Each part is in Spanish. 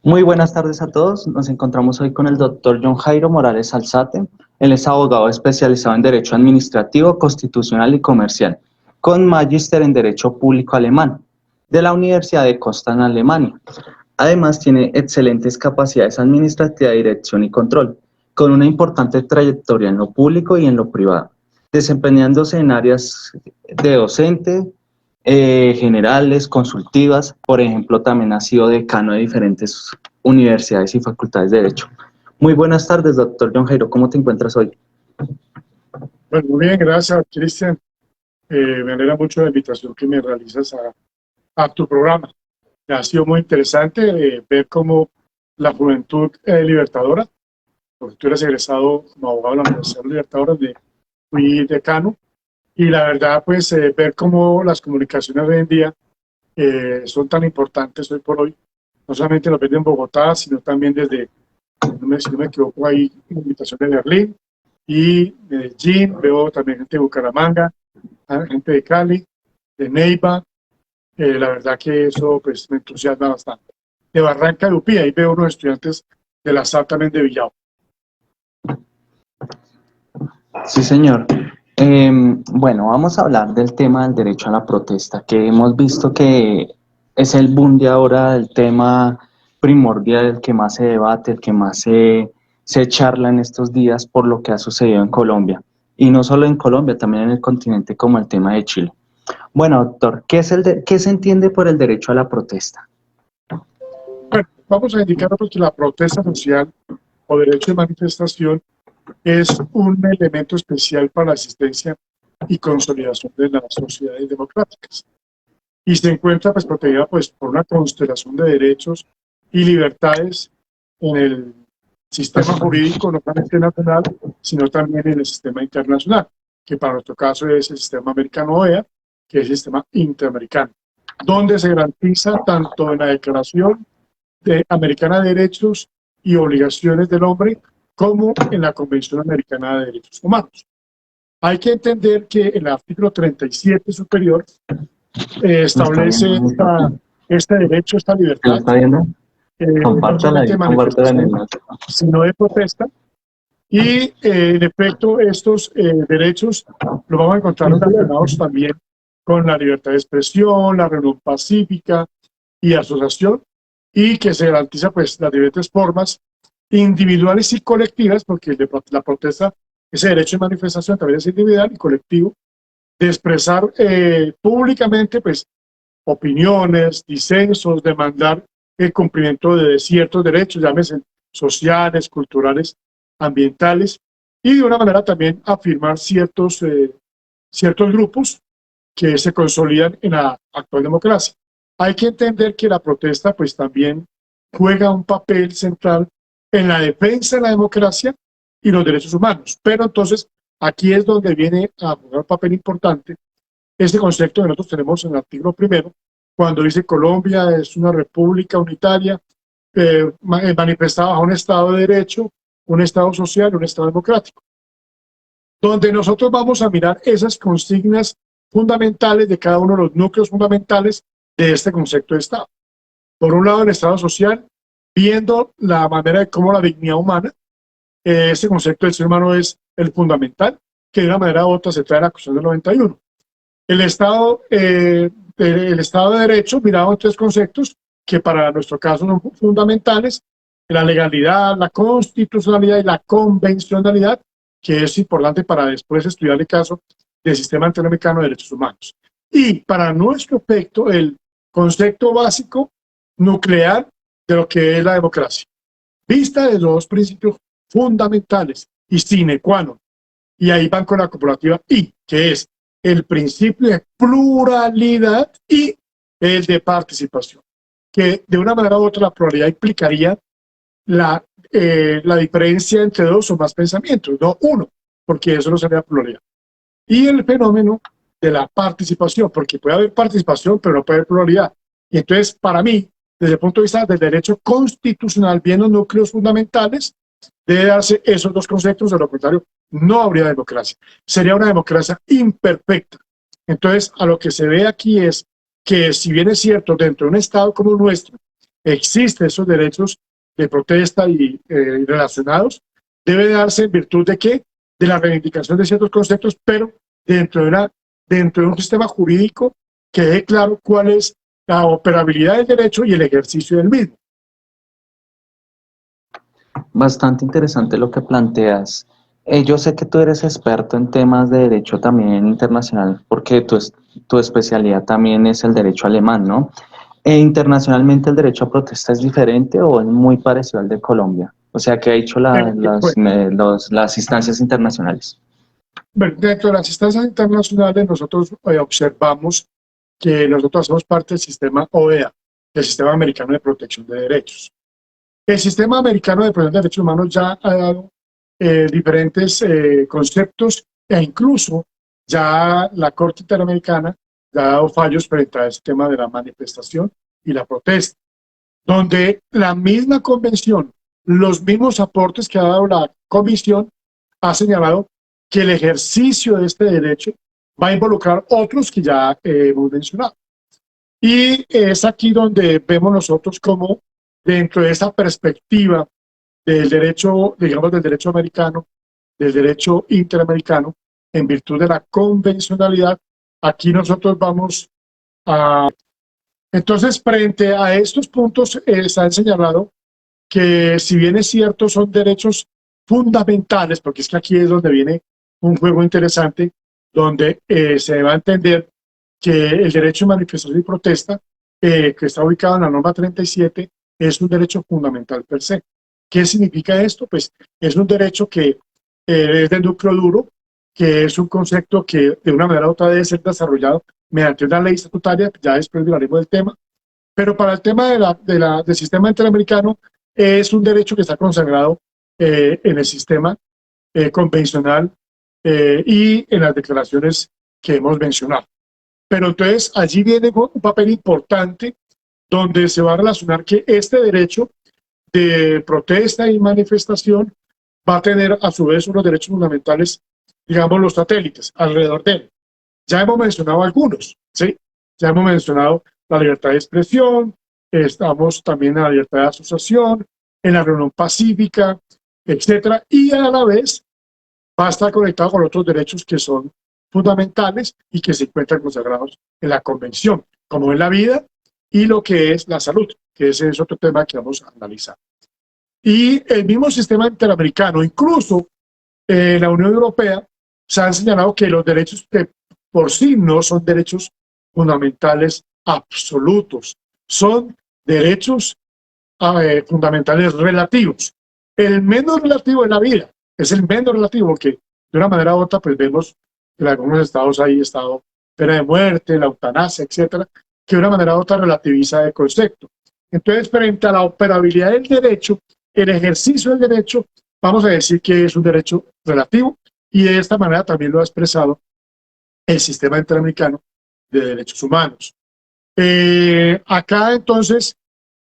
Muy buenas tardes a todos. Nos encontramos hoy con el doctor John Jairo Morales Alzate. Él es abogado especializado en Derecho Administrativo, Constitucional y Comercial, con magíster en Derecho Público Alemán, de la Universidad de Costa en Alemania. Además, tiene excelentes capacidades administrativas de dirección y control, con una importante trayectoria en lo público y en lo privado, desempeñándose en áreas de docente, generales, consultivas. Por ejemplo, también ha sido decano de diferentes universidades y facultades de Derecho. Muy buenas tardes, doctor John Jairo. ¿Cómo te encuentras hoy? Bueno, muy bien, gracias, Cristian. Me alegra mucho la invitación que me realizas a tu programa. Ha sido muy interesante ver cómo la juventud libertadora, porque tú eres egresado como abogado de la Universidad Libertadora, fui decano, y la verdad, pues, ver cómo las comunicaciones hoy en día son tan importantes hoy por hoy, no solamente los ves en Bogotá, sino también desde, si no me equivoco, hay invitación de Berlín y Medellín, veo también gente de Bucaramanga, gente de Cali, de Neiva. La verdad que eso pues me entusiasma bastante. De Barranca de Upía, ahí veo unos estudiantes de la SAP también de Villao. Sí, señor. Bueno, vamos a hablar del tema del derecho a la protesta, que hemos visto que es el boom de ahora, el tema primordial, el que más se debate, el que más se charla en estos días por lo que ha sucedido en Colombia. Y no solo en Colombia, también en el continente, como el tema de Chile. Bueno, doctor, ¿qué se entiende por el derecho a la protesta? Bueno, vamos a indicar que la protesta social o derecho de manifestación es un elemento especial para la existencia y consolidación de las sociedades democráticas. Y se encuentra pues protegida pues por una constelación de derechos y libertades en el sistema jurídico, no solamente nacional, sino también en el sistema internacional, que para nuestro caso es el sistema americano OEA, que es el sistema interamericano, donde se garantiza tanto en la Declaración Americana de Derechos y Obligaciones del Hombre, como en la Convención Americana de Derechos Humanos. Hay que entender que el artículo 37 superior establece este derecho, esta libertad, ¿Está viendo? no solamente de manifestación, sino de protesta. Y en efecto, estos derechos los vamos a encontrar relacionados también con la libertad de expresión, la reunión pacífica y asociación, y que se garantiza pues las diferentes formas individuales y colectivas, porque la protesta, ese derecho de manifestación también es individual y colectivo, de expresar públicamente pues opiniones, disensos, demandar el cumplimiento de ciertos derechos, llámese sociales, culturales, ambientales, y de una manera también afirmar ciertos grupos que se consolidan en la actual democracia. Hay que entender que la protesta pues también juega un papel central en la defensa de la democracia y los derechos humanos. Pero entonces aquí es donde viene a jugar un papel importante este concepto que nosotros tenemos en el artículo primero, cuando dice Colombia es una república unitaria manifestada bajo un Estado de Derecho, un Estado social, un Estado democrático, donde nosotros vamos a mirar esas consignas fundamentales de cada uno de los núcleos fundamentales de este concepto de Estado. Por un lado, el Estado social, viendo la manera de cómo la dignidad humana, ese concepto del ser humano es el fundamental, que de una manera u otra se trae a la Constitución del 91. El Estado de Derecho, mirado en tres conceptos que para nuestro caso son fundamentales: la legalidad, la constitucionalidad y la convencionalidad, que es importante para después estudiar el caso del Sistema Interamericano de Derechos Humanos. Y para nuestro efecto, el concepto básico nuclear de lo que es la democracia, vista de los principios fundamentales y sine qua non. Y ahí van con la corporativa I, que es el principio de pluralidad y el de participación, que de una manera u otra la pluralidad implicaría la diferencia entre dos o más pensamientos, no uno, porque eso no sería pluralidad. Y el fenómeno de la participación, porque puede haber participación, pero no puede haber pluralidad. Y entonces, para mí, desde el punto de vista del derecho constitucional, bien los núcleos fundamentales, debe darse esos dos conceptos, de lo contrario, no habría democracia. Sería una democracia imperfecta. Entonces, a lo que se ve aquí es que, si bien es cierto, dentro de un Estado como el nuestro, existen esos derechos de protesta y relacionados, debe darse en virtud de qué? De la reivindicación de ciertos conceptos, pero dentro de un sistema jurídico que deje claro cuál es la operabilidad del derecho y el ejercicio del mismo. Bastante interesante lo que planteas. Yo sé que tú eres experto en temas de derecho también internacional, porque tu especialidad también es el derecho alemán, ¿no? ¿Internacionalmente el derecho a protesta es diferente o es muy parecido al de Colombia? O sea, ¿qué ha hecho Pues, las instancias internacionales? bueno, dentro de las instancias internacionales nosotros observamos que nosotros hacemos parte del sistema OEA, del Sistema Americano de Protección de Derechos. El Sistema Americano de Protección de Derechos Humanos ya ha dado diferentes conceptos e incluso ya la Corte Interamericana ya ha dado fallos frente al tema de la manifestación y la protesta, donde la misma convención, los mismos aportes que ha dado la comisión, ha señalado que el ejercicio de este derecho va a involucrar otros que ya hemos mencionado. Y es aquí donde vemos nosotros como dentro de esa perspectiva del derecho, digamos, del derecho americano, del derecho interamericano, en virtud de la convencionalidad, aquí nosotros vamos a... Entonces, frente a estos puntos, se han señalado que si bien es cierto, son derechos fundamentales, porque es que aquí es donde viene un juego interesante, donde se va a entender que el derecho de manifestación y protesta, que está ubicado en la norma 37, es un derecho fundamental per se. ¿Qué significa esto? Pues es un derecho que es de núcleo duro, que es un concepto que de una manera u otra debe ser desarrollado mediante una ley estatutaria, ya después hablaremos del tema, pero para el tema del sistema interamericano es un derecho que está consagrado en el sistema convencional y en las declaraciones que hemos mencionado. Pero entonces allí viene un papel importante donde se va a relacionar que este derecho de protesta y manifestación va a tener a su vez unos derechos fundamentales, digamos, los satélites alrededor de él. Ya hemos mencionado algunos, ¿sí? Ya hemos mencionado la libertad de expresión, estamos también en la libertad de asociación, en la reunión pacífica, etcétera, y a la vez va a estar conectado con otros derechos que son fundamentales y que se encuentran consagrados en la Convención, como es la vida y lo que es la salud, que ese es otro tema que vamos a analizar. Y el mismo sistema interamericano, incluso la Unión Europea, se han señalado que los derechos que por sí no son derechos fundamentales absolutos, son derechos fundamentales relativos. El menos relativo es la vida, es el menos relativo que de una manera u otra pues vemos que en algunos estados hay estado pena de muerte, la eutanasia, etcétera, que de una manera u otra relativiza el concepto. Entonces, frente a la operabilidad del derecho, el ejercicio del derecho, vamos a decir que es un derecho relativo y de esta manera también lo ha expresado el sistema interamericano de derechos humanos. Acá entonces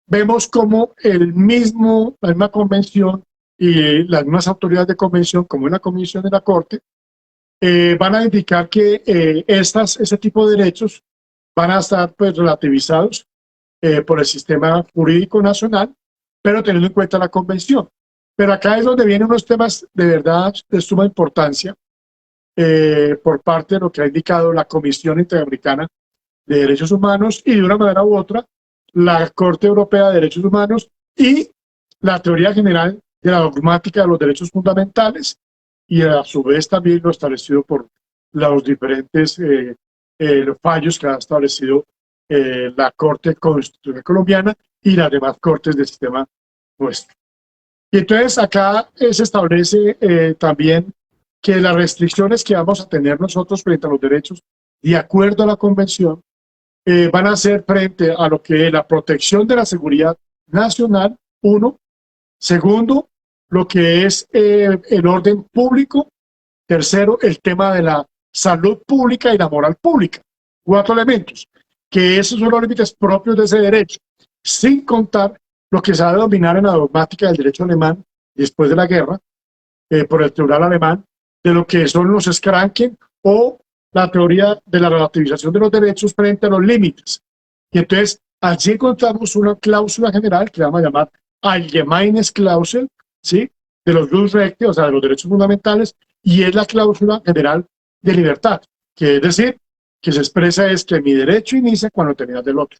vemos como la misma convención y las mismas autoridades de convención, como en la comisión de la Corte, van a indicar que ese tipo de derechos van a estar pues relativizados por el sistema jurídico nacional, pero teniendo en cuenta la convención. Pero acá es donde vienen unos temas de verdad de suma importancia por parte de lo que ha indicado la Comisión Interamericana de Derechos Humanos y de una manera u otra la Corte Europea de Derechos Humanos y la teoría general de la dogmática de los derechos fundamentales y a su vez también lo establecido por los diferentes los fallos que ha establecido la Corte Constitucional Colombiana y las demás cortes del sistema nuestro. Y entonces acá se establece también que las restricciones que vamos a tener nosotros frente a los derechos, de acuerdo a la Convención, van a ser frente a lo que es la protección de la seguridad nacional, uno. Segundo, lo que es el orden público. Tercero, el tema de la salud pública y la moral pública. 4 elementos, que esos son los límites propios de ese derecho, sin contar lo que se va a denominar en la dogmática del derecho alemán después de la guerra, por el tribunal alemán, de lo que son los Schranken o la teoría de la relativización de los derechos frente a los límites. Y entonces Allí encontramos una cláusula general que vamos a llamar Allgemeines Klausel, ¿sí? De los Grundrechte, o sea, de los derechos fundamentales, y es la cláusula general de libertad, que es decir, que se expresa es que mi derecho inicia cuando termina del otro.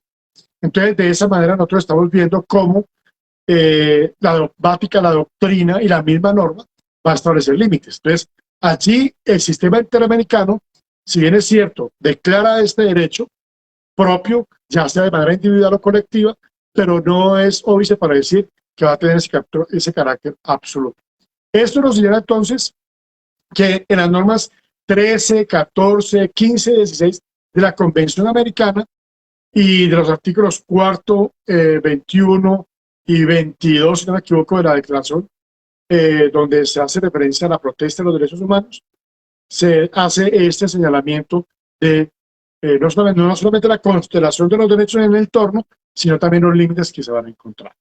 Entonces, de esa manera nosotros estamos viendo cómo la dogmática, la doctrina y la misma norma va a establecer límites. Entonces, allí el sistema interamericano, si bien es cierto, declara este derecho propio, ya sea de manera individual o colectiva, pero no es óbice para decir que va a tener ese carácter absoluto. Esto nos señala entonces que en las normas 13, 14, 15, 16 de la Convención Americana y de los artículos 4, 21 y 22, si no me equivoco, de la Declaración, donde se hace referencia a la protesta de los derechos humanos, se hace este señalamiento de no solamente la constelación de los derechos en el entorno, sino también los límites que se van a encontrar.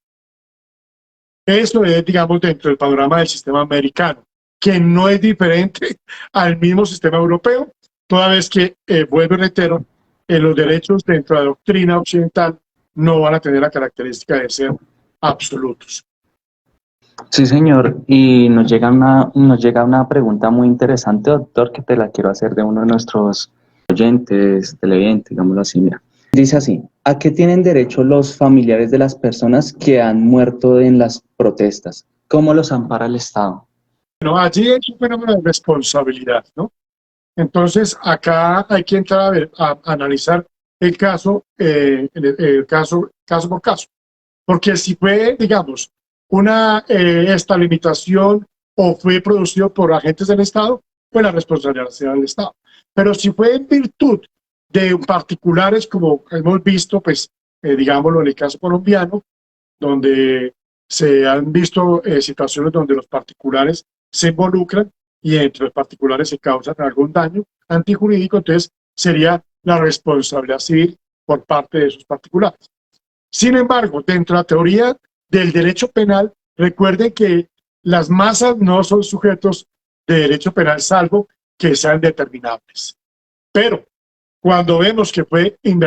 Esto es, digamos, dentro del panorama del sistema americano, que no es diferente al mismo sistema europeo, toda vez que, vuelvo y reitero, los derechos dentro de la doctrina occidental no van a tener la característica de ser absolutos. Sí, señor, y nos llega una pregunta muy interesante, doctor, que te la quiero hacer de uno de nuestros oyentes, televidentes, digámoslo así, mira. Dice así, ¿a qué tienen derecho los familiares de las personas que han muerto en las protestas? ¿Cómo los ampara el Estado? Bueno, allí es un fenómeno de responsabilidad, ¿no? Entonces, acá hay que entrar a analizar el caso, caso por caso. Porque si fue, digamos, esta limitación o fue producido por agentes del Estado, pues la responsabilidad será del Estado. Pero si fue en virtud de particulares, como hemos visto, pues, digámoslo en el caso colombiano, donde se han visto situaciones donde los particulares se involucran y entre los particulares se causan algún daño antijurídico, entonces sería la responsabilidad civil por parte de esos particulares. Sin embargo, dentro de la teoría del derecho penal, recuerden que las masas no son sujetos de derecho penal salvo que sean determinables. Pero cuando vemos que fue en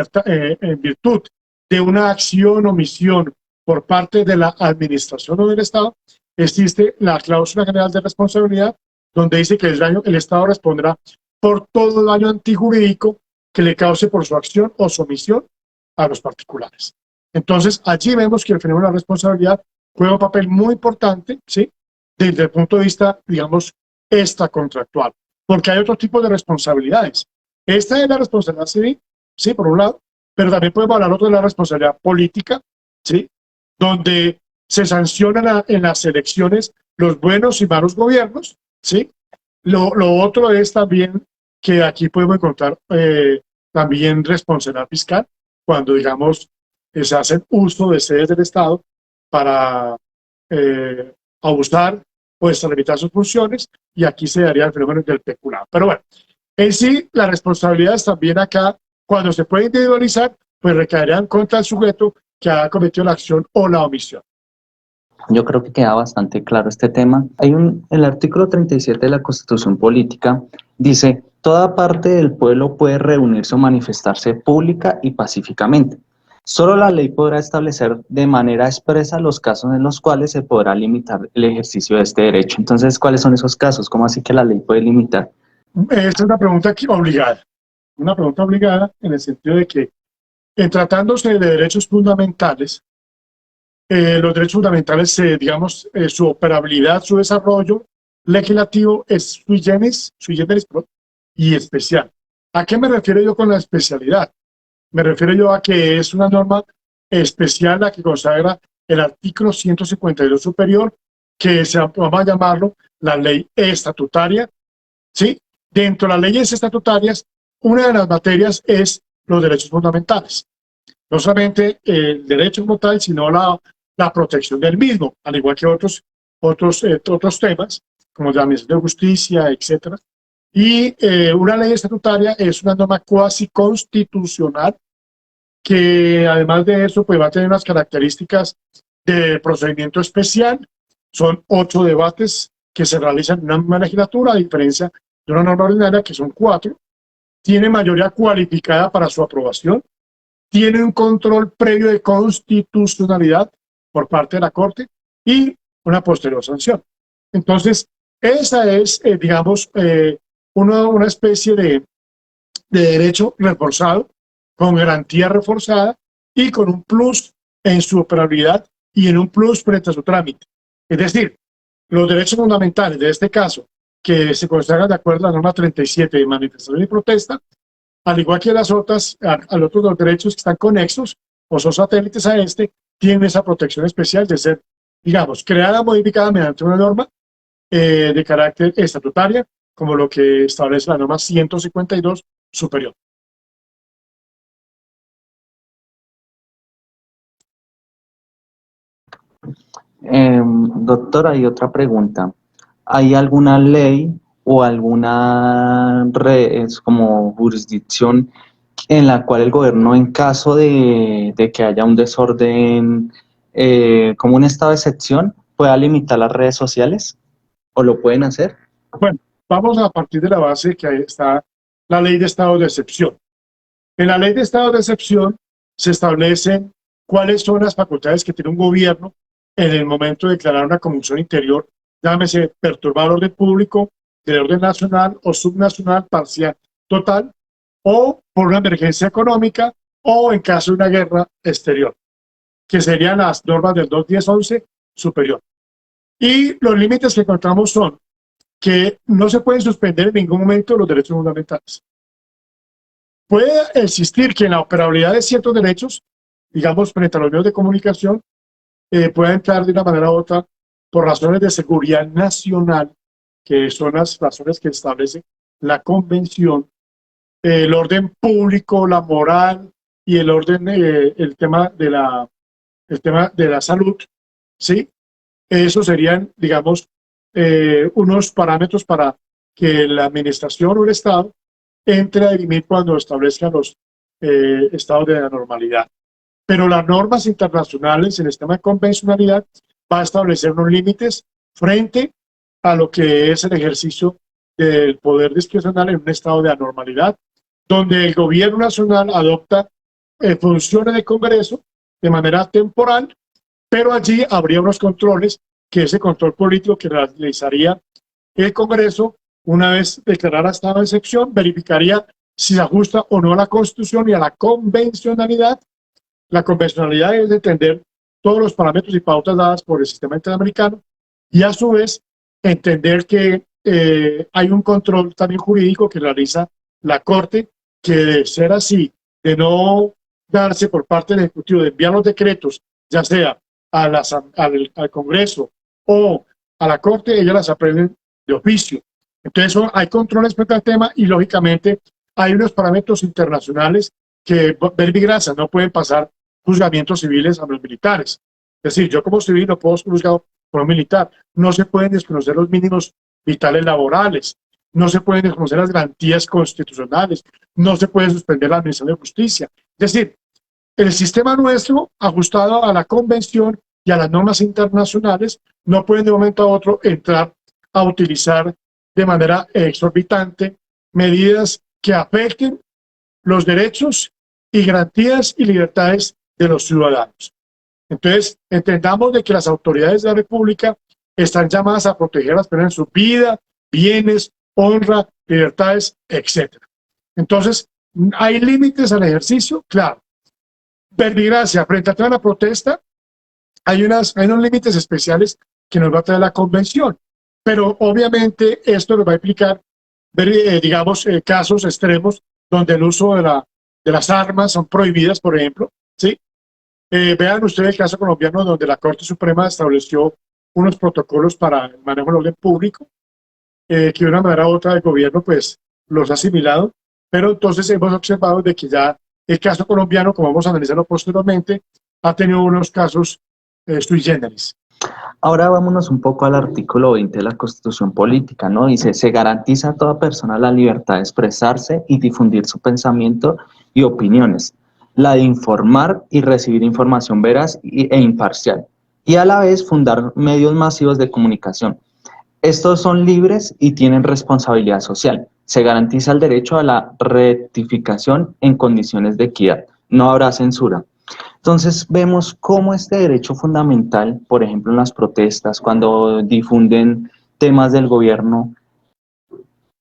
virtud de una acción o omisión por parte de la administración o del Estado, existe la cláusula general de responsabilidad, donde dice que el Estado responderá por todo daño antijurídico que le cause por su acción o su omisión a los particulares. Entonces, allí vemos que el fenómeno de la responsabilidad juega un papel muy importante, ¿sí? Desde el punto de vista, digamos, extracontractual, porque hay otro tipo de responsabilidades. Esta es la responsabilidad civil, sí, por un lado, pero también podemos hablar otro de la responsabilidad política, sí, donde se sancionan en las elecciones los buenos y malos gobiernos, sí. Lo otro es también que aquí podemos encontrar también responsabilidad fiscal, cuando, digamos, se hacen uso de sedes del Estado para abusar o extralimitar sus funciones, y aquí se daría el fenómeno del peculado. Pero bueno, en sí, las responsabilidades también acá, cuando se puede individualizar, pues recaerían contra el sujeto que ha cometido la acción o la omisión. Yo creo que queda bastante claro este tema. El artículo 37 de la Constitución Política dice, toda parte del pueblo puede reunirse o manifestarse pública y pacíficamente. Solo la ley podrá establecer de manera expresa los casos en los cuales se podrá limitar el ejercicio de este derecho. Entonces, ¿cuáles son esos casos? ¿Cómo así que la ley puede limitar? Esta es una pregunta obligada. Una pregunta obligada en el sentido de que, en tratándose de derechos fundamentales, los derechos fundamentales, digamos, su operabilidad, su desarrollo legislativo es sui generis y especial. ¿A qué me refiero yo con la especialidad? Me refiero yo a que es una norma especial la que consagra el artículo 152 superior, que vamos a llamarlo la ley estatutaria, ¿sí? Dentro de las leyes estatutarias, una de las materias es los derechos fundamentales. No solamente el derecho como tal, sino la protección del mismo, al igual que otros temas, como la administración de justicia, etc. Y una ley estatutaria es una norma cuasi constitucional que, además de eso, pues va a tener unas características de procedimiento especial. Son 8 debates que se realizan en una misma legislatura, a diferencia de una norma ordinaria que son 4. Tiene mayoría cualificada para su aprobación. tiene un control previo de constitucionalidad por parte de la Corte y una posterior sanción. Entonces, esa es, digamos, una especie de derecho reforzado, con garantía reforzada y con un plus en su operabilidad y en un plus frente a su trámite. Es decir, los derechos fundamentales de este caso, que se consagran de acuerdo a la norma 37 de manifestación y protesta, al igual que las otras, a los otros dos derechos que están conexos o son satélites a este, tienen esa protección especial de ser, digamos, creada o modificada mediante una norma de carácter estatutaria, como lo que establece la norma 152 superior. Doctor, hay otra pregunta. ¿Hay alguna ley o alguna como jurisdicción en la cual el gobierno, en caso de que haya un desorden, como un estado de excepción, pueda limitar las redes sociales? ¿O lo pueden hacer? Bueno, vamos a partir de la base que ahí está la ley de estado de excepción. En la ley de estado de excepción se establecen cuáles son las facultades que tiene un gobierno en el momento de declarar una conmoción interior, llámese perturbar el orden público, del orden nacional o subnacional, parcial, total, o por una emergencia económica, o en caso de una guerra exterior, que serían las normas del 2.10.11 superior. Y los límites que encontramos son que no se pueden suspender en ningún momento los derechos fundamentales. Puede existir que en la operabilidad de ciertos derechos, digamos, frente a los medios de comunicación, pueda entrar de una manera u otra por razones de seguridad nacional, que son las razones que establece la Convención, el orden público, la moral y el orden, el tema de la salud, ¿sí? Esos serían, digamos, unos parámetros para que la administración o el Estado entre a dirimir cuando establezcan los estados de anormalidad. Pero las normas internacionales, el sistema de convencionalidad, va a establecer unos límites frente a lo que es el ejercicio del poder discrecional en un estado de anormalidad, donde el gobierno nacional adopta funciones de Congreso de manera temporal, pero allí habría unos controles, que ese control político que realizaría el Congreso, una vez declarada estado de excepción, verificaría si se ajusta o no a la Constitución y a la convencionalidad. La convencionalidad es entender todos los parámetros y pautas dadas por el sistema interamericano y a su vez entender que hay un control también jurídico que realiza la Corte, que de ser así, de no darse por parte del Ejecutivo, de enviar los decretos, ya sea al Congreso o a la Corte, ellas las aprenden de oficio. Entonces hay controles frente al tema y lógicamente hay unos parámetros internacionales que, verbigracia, no pueden pasar juzgamientos civiles a los militares. Es decir, yo como civil no puedo ser juzgado por un militar. No se pueden desconocer los mínimos vitales laborales, no se pueden desconocer las garantías constitucionales, no se puede suspender la administración de justicia. Es decir, el sistema nuestro, ajustado a la Convención y a las normas internacionales, no pueden de un momento a otro entrar a utilizar de manera exorbitante medidas que afecten los derechos y garantías y libertades de los ciudadanos. Entonces, entendamos de que las autoridades de la República están llamadas a proteger a las personas en su vida, bienes, honra, libertades, etc. Entonces, ¿hay límites al ejercicio? Claro. Verbigracia, frente a toda la protesta, hay unos límites especiales que nos va a traer la Convención, pero obviamente esto nos va a implicar, digamos, casos extremos donde el uso de las armas son prohibidas, por ejemplo, ¿sí? Vean ustedes el caso colombiano donde la Corte Suprema estableció unos protocolos para el manejo del orden público, que de una manera u otra el gobierno pues los ha asimilado, pero entonces hemos observado de que ya el caso colombiano, como vamos a analizarlo posteriormente, ha tenido unos casos sui generis. Ahora vámonos un poco al artículo 20 de la Constitución Política, ¿no? Dice, se garantiza a toda persona la libertad de expresarse y difundir su pensamiento y opiniones, la de informar y recibir información veraz e imparcial, y a la vez fundar medios masivos de comunicación. Estos son libres y tienen responsabilidad social. Se garantiza el derecho a la rectificación en condiciones de equidad. no habrá censura. Entonces vemos cómo este derecho fundamental, por ejemplo en las protestas, cuando difunden temas del gobierno,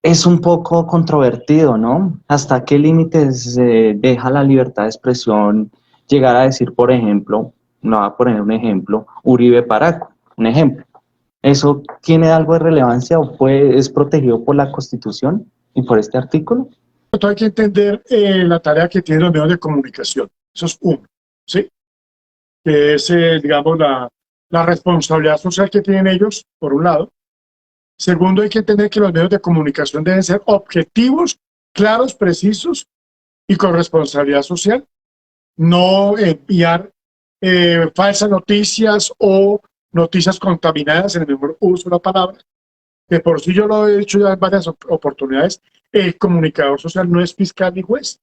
es un poco controvertido, ¿no? ¿Hasta qué límites deja la libertad de expresión llegar a decir, por ejemplo, no voy a poner un ejemplo, Uribe Paraco, un ejemplo? ¿Eso tiene algo de relevancia o es protegido por la Constitución y por este artículo? Hay que entender la tarea que tienen los medios de comunicación. Eso es uno, ¿sí? Que es, digamos, la responsabilidad social que tienen ellos, por un lado. Segundo, hay que entender que los medios de comunicación deben ser objetivos, claros, precisos y con responsabilidad social. No enviar falsas noticias o noticias contaminadas, en el mejor uso de la palabra. De por sí yo lo he dicho ya en varias oportunidades, el comunicador social no es fiscal ni juez.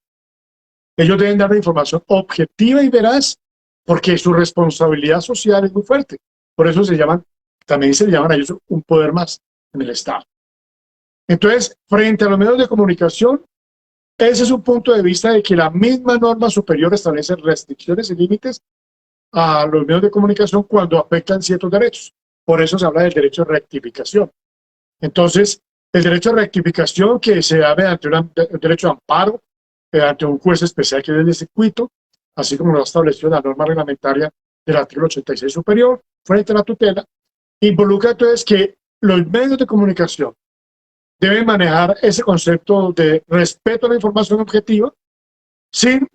Ellos deben dar la información objetiva y veraz porque su responsabilidad social es muy fuerte. Por eso también se llaman a ellos un poder más en el Estado. Entonces, frente a los medios de comunicación, ese es un punto de vista de que la misma norma superior establece restricciones y límites a los medios de comunicación cuando afectan ciertos derechos. Por eso se habla del derecho de rectificación. Entonces, el derecho de rectificación que se da mediante un derecho de amparo, ante un juez especial que es el de circuito, así como lo ha establecido la norma reglamentaria del artículo 86 superior, frente a la tutela, involucra entonces que los medios de comunicación deben manejar ese concepto de respeto a la información objetiva sin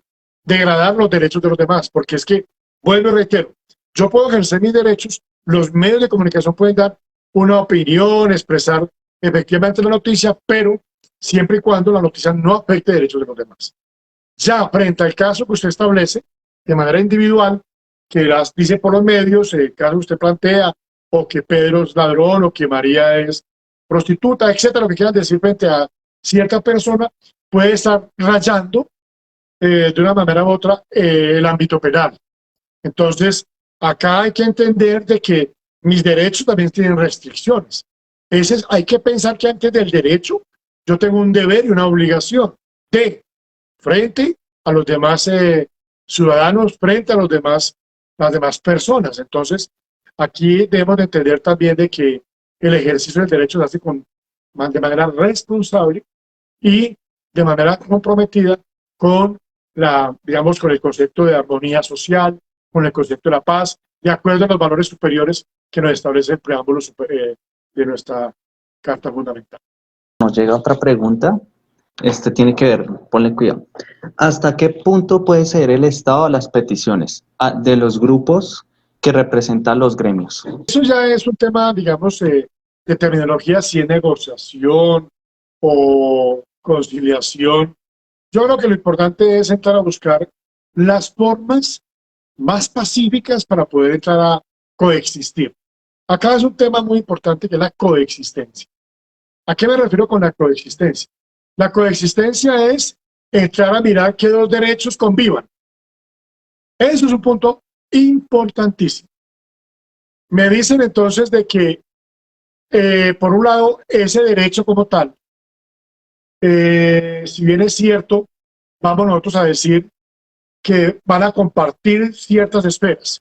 degradar los derechos de los demás, porque es que, vuelvo y reitero, yo puedo ejercer mis derechos, los medios de comunicación pueden dar una opinión, expresar efectivamente la noticia, pero siempre y cuando la noticia no afecte derechos de los demás. Ya frente al caso que usted establece de manera individual, que las dice por los medios, el caso que usted plantea, o que Pedro es ladrón, o que María es prostituta, etcétera, lo que quieran decir frente a cierta persona, puede estar rayando de una manera u otra el ámbito penal. Entonces, acá hay que entender de que mis derechos también tienen restricciones. Hay que pensar que antes del derecho, yo tengo un deber y una obligación de, frente a los demás ciudadanos, frente a las demás personas. Entonces, aquí debemos de entender también de que el ejercicio del derecho se hace de manera responsable y de manera comprometida con digamos, con el concepto de armonía social, con el concepto de la paz, de acuerdo a los valores superiores que nos establece el preámbulo de nuestra Carta Fundamental. Nos llega otra pregunta. Tiene que ver, ponle cuidado. ¿Hasta qué punto puede ceder el Estado a las peticiones de los grupos que representan los gremios? Eso ya es un tema, digamos, de terminología, si es negociación o conciliación. Yo creo que lo importante es entrar a buscar las formas más pacíficas para poder entrar a coexistir. Acá es un tema muy importante que es la coexistencia. ¿A qué me refiero con la coexistencia? La coexistencia es entrar a mirar que dos derechos convivan. Eso es un punto importantísimo. Me dicen entonces de que, por un lado, ese derecho como tal, si bien es cierto, vamos nosotros a decir que van a compartir ciertas esferas.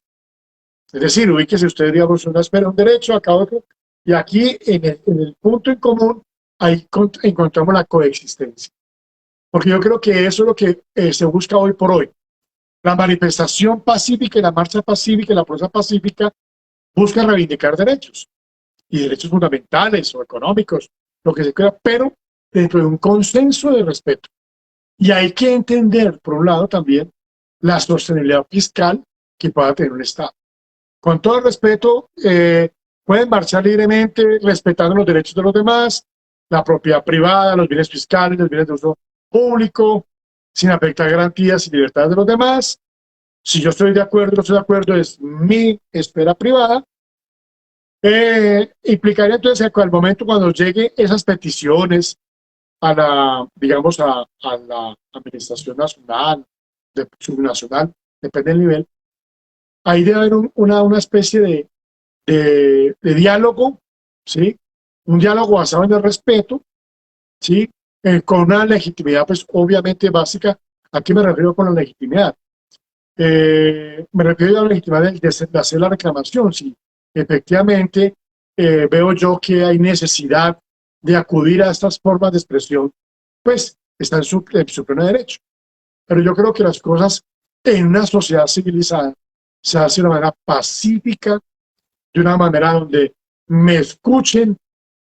Es decir, ubíquese usted, digamos, una esfera, un derecho, acá otro, y aquí en el punto en común, ahí encontramos la coexistencia. Porque yo creo que eso es lo que se busca hoy por hoy. La manifestación pacífica y la marcha pacífica y la protesta pacífica buscan reivindicar derechos, y derechos fundamentales o económicos, lo que se quiera, pero dentro de un consenso de respeto. Y hay que entender, por un lado, también la sostenibilidad fiscal que pueda tener un Estado. Con todo el respeto, pueden marchar libremente respetando los derechos de los demás, la propiedad privada, los bienes fiscales, los bienes de uso público, sin afectar garantías y libertades de los demás. Si yo estoy de acuerdo o no estoy de acuerdo, es mi esfera privada. Implicaría entonces que al momento cuando lleguen esas peticiones a digamos, a la administración nacional, subnacional, depende del nivel, ahí debe haber una especie de diálogo, ¿sí? Un diálogo basado en el respeto, ¿sí? Con una legitimidad, pues, obviamente básica. ¿A qué me refiero con la legitimidad? me refiero a la legitimidad de hacer la reclamación. Si efectivamente veo yo que hay necesidad de acudir a estas formas de expresión, pues está en su pleno derecho. Pero yo creo que las cosas en una sociedad civilizada se hacen de una manera pacífica, de una manera donde me escuchen,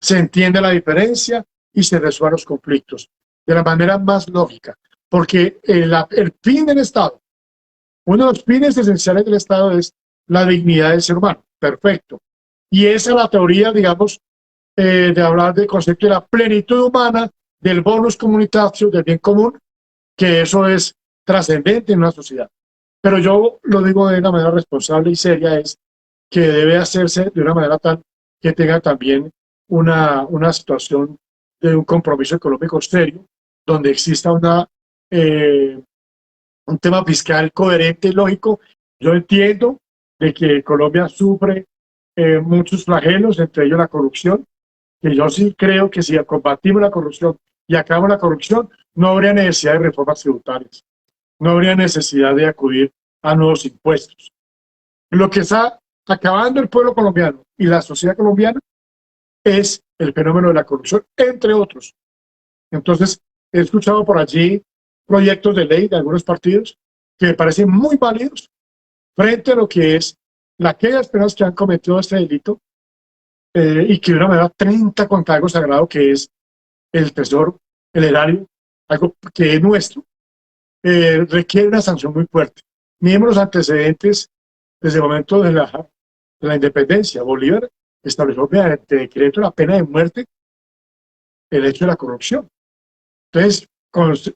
se entiende la diferencia y se resuelvan los conflictos de la manera más lógica. Porque el fin del Estado, uno de los fines esenciales del Estado es la dignidad del ser humano. Perfecto. Y esa es la teoría, digamos, de hablar del concepto de la plenitud humana, del bonus comunitario, del bien común, que eso es trascendente en una sociedad. Pero yo lo digo de una manera responsable y seria, es que debe hacerse de una manera tal que tenga también una situación de un compromiso económico serio, donde exista un tema fiscal coherente y lógico. Yo entiendo de que Colombia sufre muchos flagelos, entre ellos la corrupción, que yo sí creo que si combatimos la corrupción y acabamos la corrupción, no habría necesidad de reformas tributarias, no habría necesidad de acudir a nuevos impuestos. Lo que está acabando el pueblo colombiano y la sociedad colombiana es el fenómeno de la corrupción, entre otros. Entonces, he escuchado por allí proyectos de ley de algunos partidos que me parecen muy válidos frente a lo que es aquellas personas que han cometido este delito y que de una manera 30 contra algo sagrado que es el tesoro, el erario, algo que es nuestro, requiere una sanción muy fuerte. Miremos los antecedentes desde el momento de la independencia. Bolívar estableció mediante decreto la pena de muerte el hecho de la corrupción. Entonces,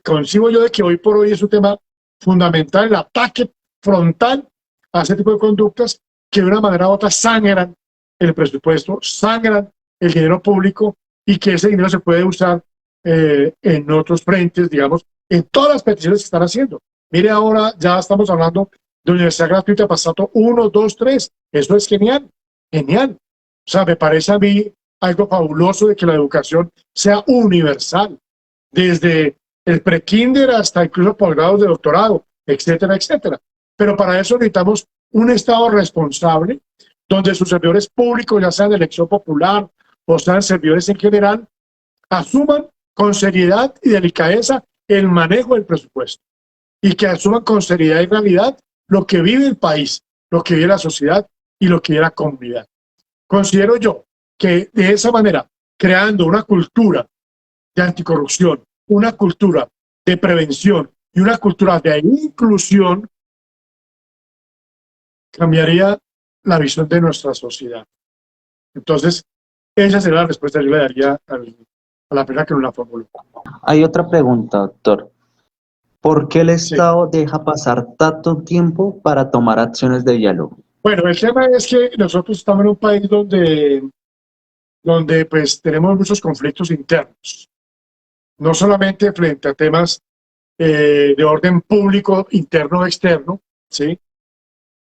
concibo yo de que hoy por hoy es un tema fundamental, el ataque frontal a ese tipo de conductas que de una manera u otra sangran el presupuesto, sangran el dinero público y que ese dinero se puede usar en otros frentes, digamos, en todas las peticiones que están haciendo. Mire, ahora ya estamos hablando de universidad gratuita, pasando 1, 2, 3. Eso es genial, genial. O sea, me parece a mí algo fabuloso de que la educación sea universal, desde el prekinder hasta incluso posgrados de doctorado, etcétera, etcétera. Pero para eso necesitamos un Estado responsable, donde sus servidores públicos, ya sean de elección popular o sean servidores en general, asuman con seriedad y delicadeza el manejo del presupuesto y que asuman con seriedad y realidad lo que vive el país, lo que vive la sociedad y lo que vive la comunidad. Considero yo que de esa manera, creando una cultura de anticorrupción, una cultura de prevención y una cultura de inclusión, cambiaría la visión de nuestra sociedad. Entonces, esa sería la respuesta que yo le daría a la persona que nos la formuló. Hay otra pregunta, doctor. ¿Por qué el Estado deja pasar tanto tiempo para tomar acciones de diálogo? Bueno, el tema es que nosotros estamos en un país donde pues tenemos muchos conflictos internos, no solamente frente a temas de orden público, interno o externo, ¿sí?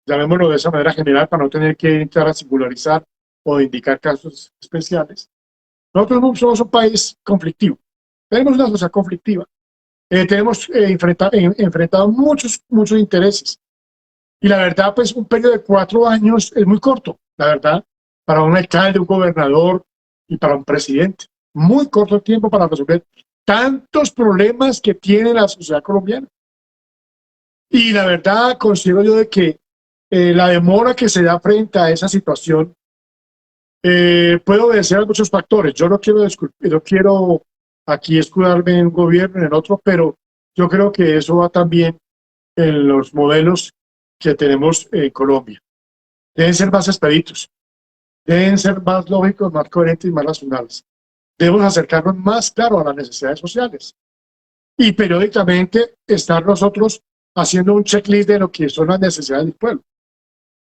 Llamémoslo de esa manera general para no tener que entrar a singularizar o indicar casos especiales. Nosotros somos un país conflictivo, tenemos una sociedad conflictiva, tenemos enfrentado muchos intereses. Y la verdad, pues un periodo de 4 años es muy corto, la verdad, para un alcalde, un gobernador y para un presidente. Muy corto tiempo para resolver tantos problemas que tiene la sociedad colombiana. Y la verdad, considero yo de que la demora que se da frente a esa situación puede obedecer a muchos factores. Yo no quiero aquí escudarme en un gobierno, en el otro, pero yo creo que eso va también en los modelos que tenemos en Colombia. Deben ser más expeditos, deben ser más lógicos, más coherentes y más racionales. Debemos acercarnos más, claro, a las necesidades sociales. Y periódicamente estar nosotros haciendo un checklist de lo que son las necesidades del pueblo,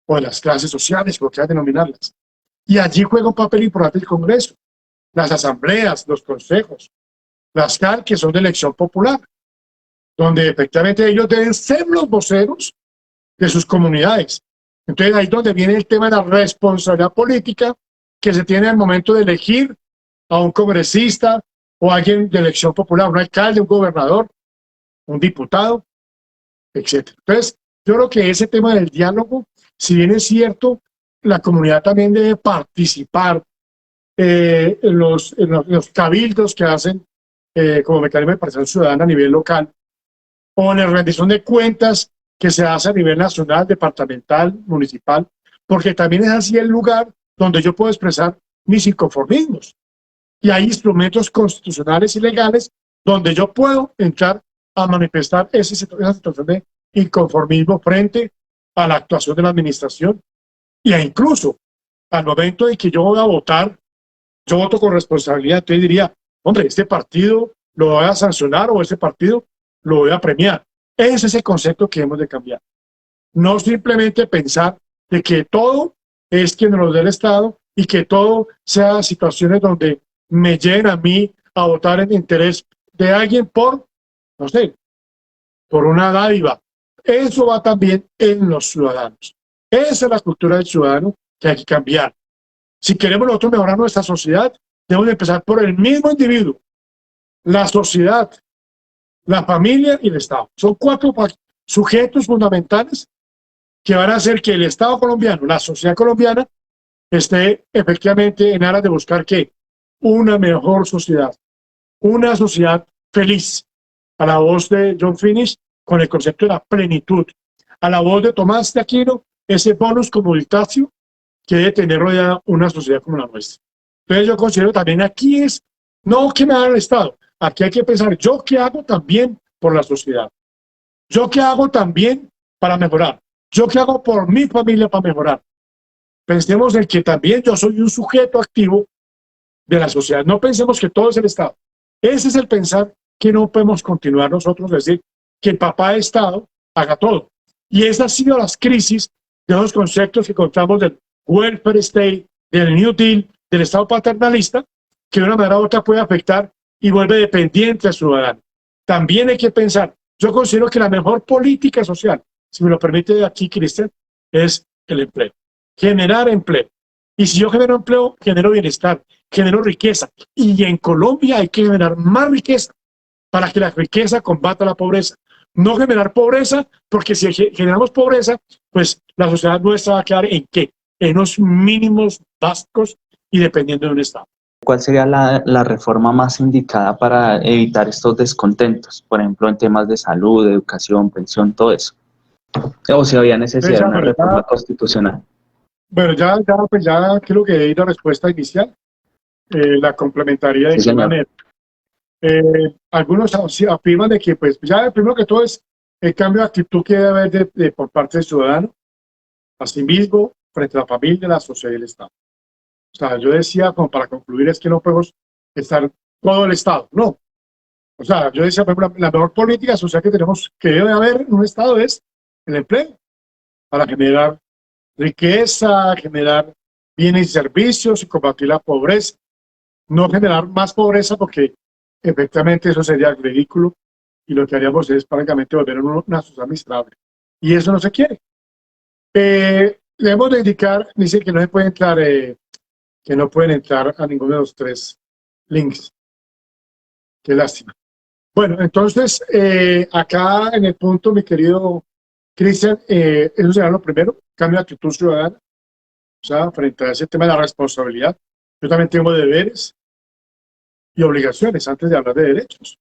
o de las clases sociales, como quieran denominarlas. Y allí juega un papel importante el Congreso, las asambleas, los consejos, las CAL, que son de elección popular, donde efectivamente ellos deben ser los voceros de sus comunidades. Entonces ahí es donde viene el tema de la responsabilidad política que se tiene al momento de elegir a un congresista o a alguien de elección popular, un alcalde, un gobernador, un diputado, etc. Entonces, Yo creo que ese tema del diálogo, si bien es cierto, la comunidad también debe participar en los cabildos que hacen como mecanismo de participación ciudadana a nivel local, o en la rendición de cuentas que se hace a nivel nacional, departamental, municipal, porque también es así el lugar donde yo puedo expresar mis inconformismos. Y hay instrumentos constitucionales y legales donde yo puedo entrar a manifestar esa situación de inconformismo frente a la actuación de la administración y incluso al momento en que yo voy a votar, yo voto con responsabilidad. Entonces diría, hombre, este partido lo voy a sancionar o este partido lo voy a premiar. Ese es ese concepto que hemos de cambiar. No simplemente pensar de que todo es quien nos dé el Estado y que todo sea situaciones donde me lleven a mí a votar en interés de alguien por, no sé, por una dádiva. Eso va también en los ciudadanos. Esa es la cultura del ciudadano que hay que cambiar. Si queremos nosotros mejorar nuestra sociedad, debemos empezar por el mismo individuo, la sociedad, la familia y el Estado. Son 4 sujetos fundamentales que van a hacer que el Estado colombiano, la sociedad colombiana, esté efectivamente en aras de buscar ¿qué? Una mejor sociedad, una sociedad feliz. A la voz de John Finnish, con el concepto de la plenitud. A la voz de Tomás de Aquino, ese bonus comunitario que debe tener rodeada una sociedad como la nuestra. Entonces yo considero también aquí es, no que me haga el Estado, aquí hay que pensar, ¿yo qué hago también por la sociedad? ¿Yo qué hago también para mejorar? ¿Yo qué hago por mi familia para mejorar? Pensemos en que también yo soy un sujeto activo de la sociedad. No pensemos que todo es el Estado. Ese es el pensar que no podemos continuar nosotros, es decir, que el papá de Estado haga todo. Y esas han sido las crisis de los conceptos que encontramos del welfare state, del New Deal, del Estado paternalista, que de una manera u otra puede afectar y vuelve dependiente al ciudadano. También hay que pensar, yo considero que la mejor política social, si me lo permite aquí Cristian, es el empleo. Generar empleo. Y si yo genero empleo, genero bienestar, genero riqueza. Y en Colombia hay que generar más riqueza para que la riqueza combata la pobreza. No generar pobreza, porque si generamos pobreza, pues la sociedad nuestra va a quedar ¿en qué? En unos mínimos básicos y dependiendo de un Estado. ¿Cuál sería la reforma más indicada para evitar estos descontentos? Por ejemplo, en temas de salud, educación, pensión, todo eso. O si había necesidad de una reforma constitucional. Bueno, pues ya creo que di la respuesta inicial. La complementaría de qué manera. Algunos afirman de que, pues, ya primero que todo es el cambio de actitud que debe haber por parte del ciudadano, asimismo, frente a la familia, la sociedad y el Estado. O sea, yo decía, como para concluir, es que no podemos estar todo el Estado, no. O sea, yo decía, la mejor política social que debe haber en un Estado es el empleo, para generar riqueza, generar bienes y servicios y combatir la pobreza. No generar más pobreza porque efectivamente eso sería ridículo y lo que haríamos es prácticamente volver a una sociedad miserable. Y eso no se quiere. Debemos de indicar, dice que no se puede entrar, que no pueden entrar a ninguno de los 3 links. Qué lástima. Bueno, entonces, acá en el punto, mi querido Cristian, eso será lo primero, cambio de actitud ciudadana, o sea, frente a ese tema de la responsabilidad. Yo también tengo deberes y obligaciones antes de hablar de derechos.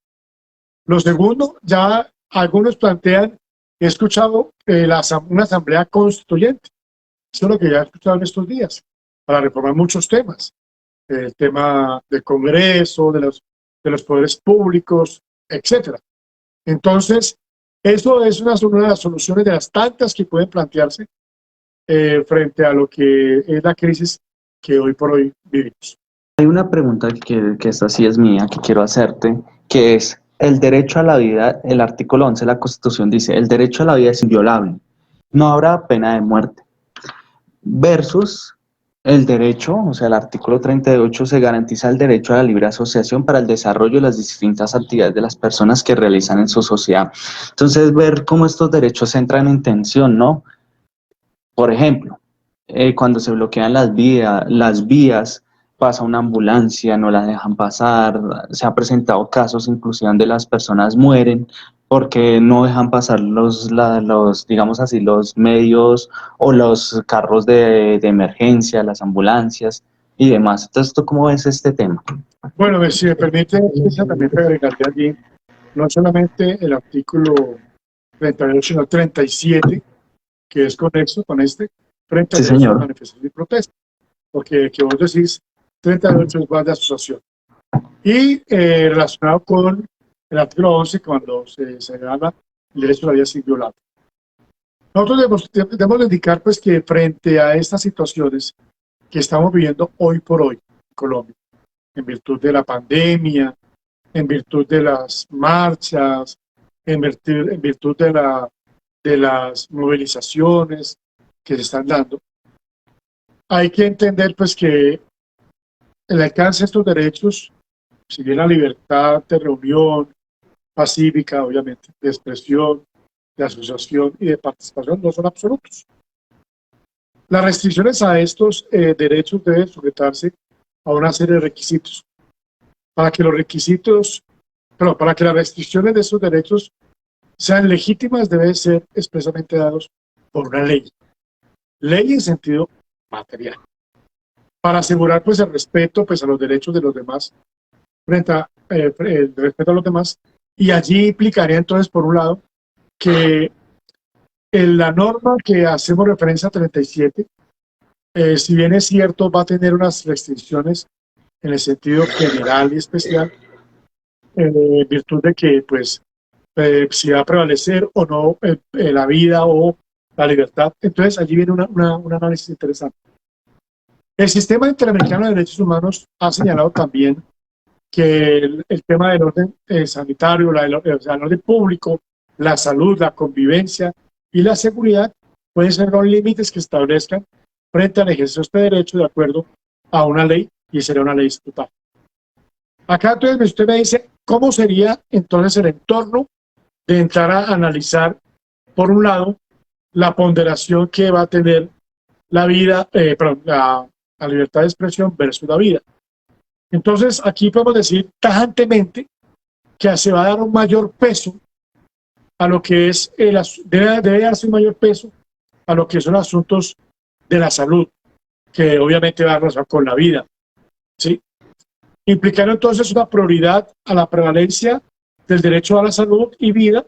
Lo segundo, ya algunos plantean, he escuchado una asamblea constituyente, eso es lo que ya he escuchado en estos días, para reformar muchos temas, el tema del Congreso, de los poderes públicos, etcétera. Entonces, eso es una de las soluciones de las tantas que pueden plantearse frente a lo que es la crisis que hoy por hoy vivimos. Hay una pregunta que esta sí es mía, que quiero hacerte, que es el derecho a la vida. El artículo 11 de la Constitución dice, el derecho a la vida es inviolable, no habrá pena de muerte, versus el derecho, o sea, el artículo 38 se garantiza el derecho a la libre asociación para el desarrollo de las distintas actividades de las personas que realizan en su sociedad. Entonces, ver cómo estos derechos entran en tensión, ¿no? Por ejemplo, cuando se bloquean las vías, pasa una ambulancia, no la dejan pasar, se han presentado casos inclusive donde las personas mueren porque no dejan pasar los, digamos así, los medios o los carros de emergencia, las ambulancias y demás. Entonces, ¿tú cómo ves este tema? Bueno, si me permite, César, también te agregaría allí no solamente el artículo 38, sino 37, que es conexo con este, frente al Sí, derecho de señor. manifestación y protesta, porque que vos decís 38 es más de asociación. Y relacionado con el artículo 11, cuando se señala el derecho a la vida sin violar. Nosotros debemos indicar pues, que frente a estas situaciones que estamos viviendo hoy por hoy en Colombia, en virtud de la pandemia, en virtud de las marchas, en virtud de las movilizaciones que se están dando, hay que entender pues que el alcance de estos derechos, si bien la libertad de reunión pacífica, obviamente, de expresión, de asociación y de participación no son absolutos. Las restricciones a estos derechos deben sujetarse a una serie de requisitos. Para que los requisitos, pero para que las restricciones de estos derechos sean legítimas, deben ser expresamente dados por una ley. Ley en sentido material. Para asegurar pues el respeto pues a los derechos de los demás frente a el respeto a los demás, y allí implicaría entonces por un lado que en la norma que hacemos referencia a 37, si bien es cierto va a tener unas restricciones en el sentido general y especial, en virtud de que pues si va a prevalecer o no la vida o la libertad. Entonces allí viene un análisis interesante. El Sistema Interamericano de Derechos Humanos ha señalado también que el tema del orden sanitario, o sea, el orden público, la salud, la convivencia y la seguridad pueden ser los límites que establezcan frente al ejercicio de este derecho de acuerdo a una ley, y será una ley estatutaria. Acá entonces usted me dice, ¿cómo sería entonces el entorno de entrar a analizar, por un lado, la ponderación que va a tener la vida, la libertad de expresión versus la vida? Entonces, aquí podemos decir tajantemente que se va a dar un mayor peso a lo que es, debe darse un mayor peso a lo que son asuntos de la salud, que obviamente va a razón con la vida, ¿sí? Implicar entonces una prioridad a la prevalencia del derecho a la salud y vida.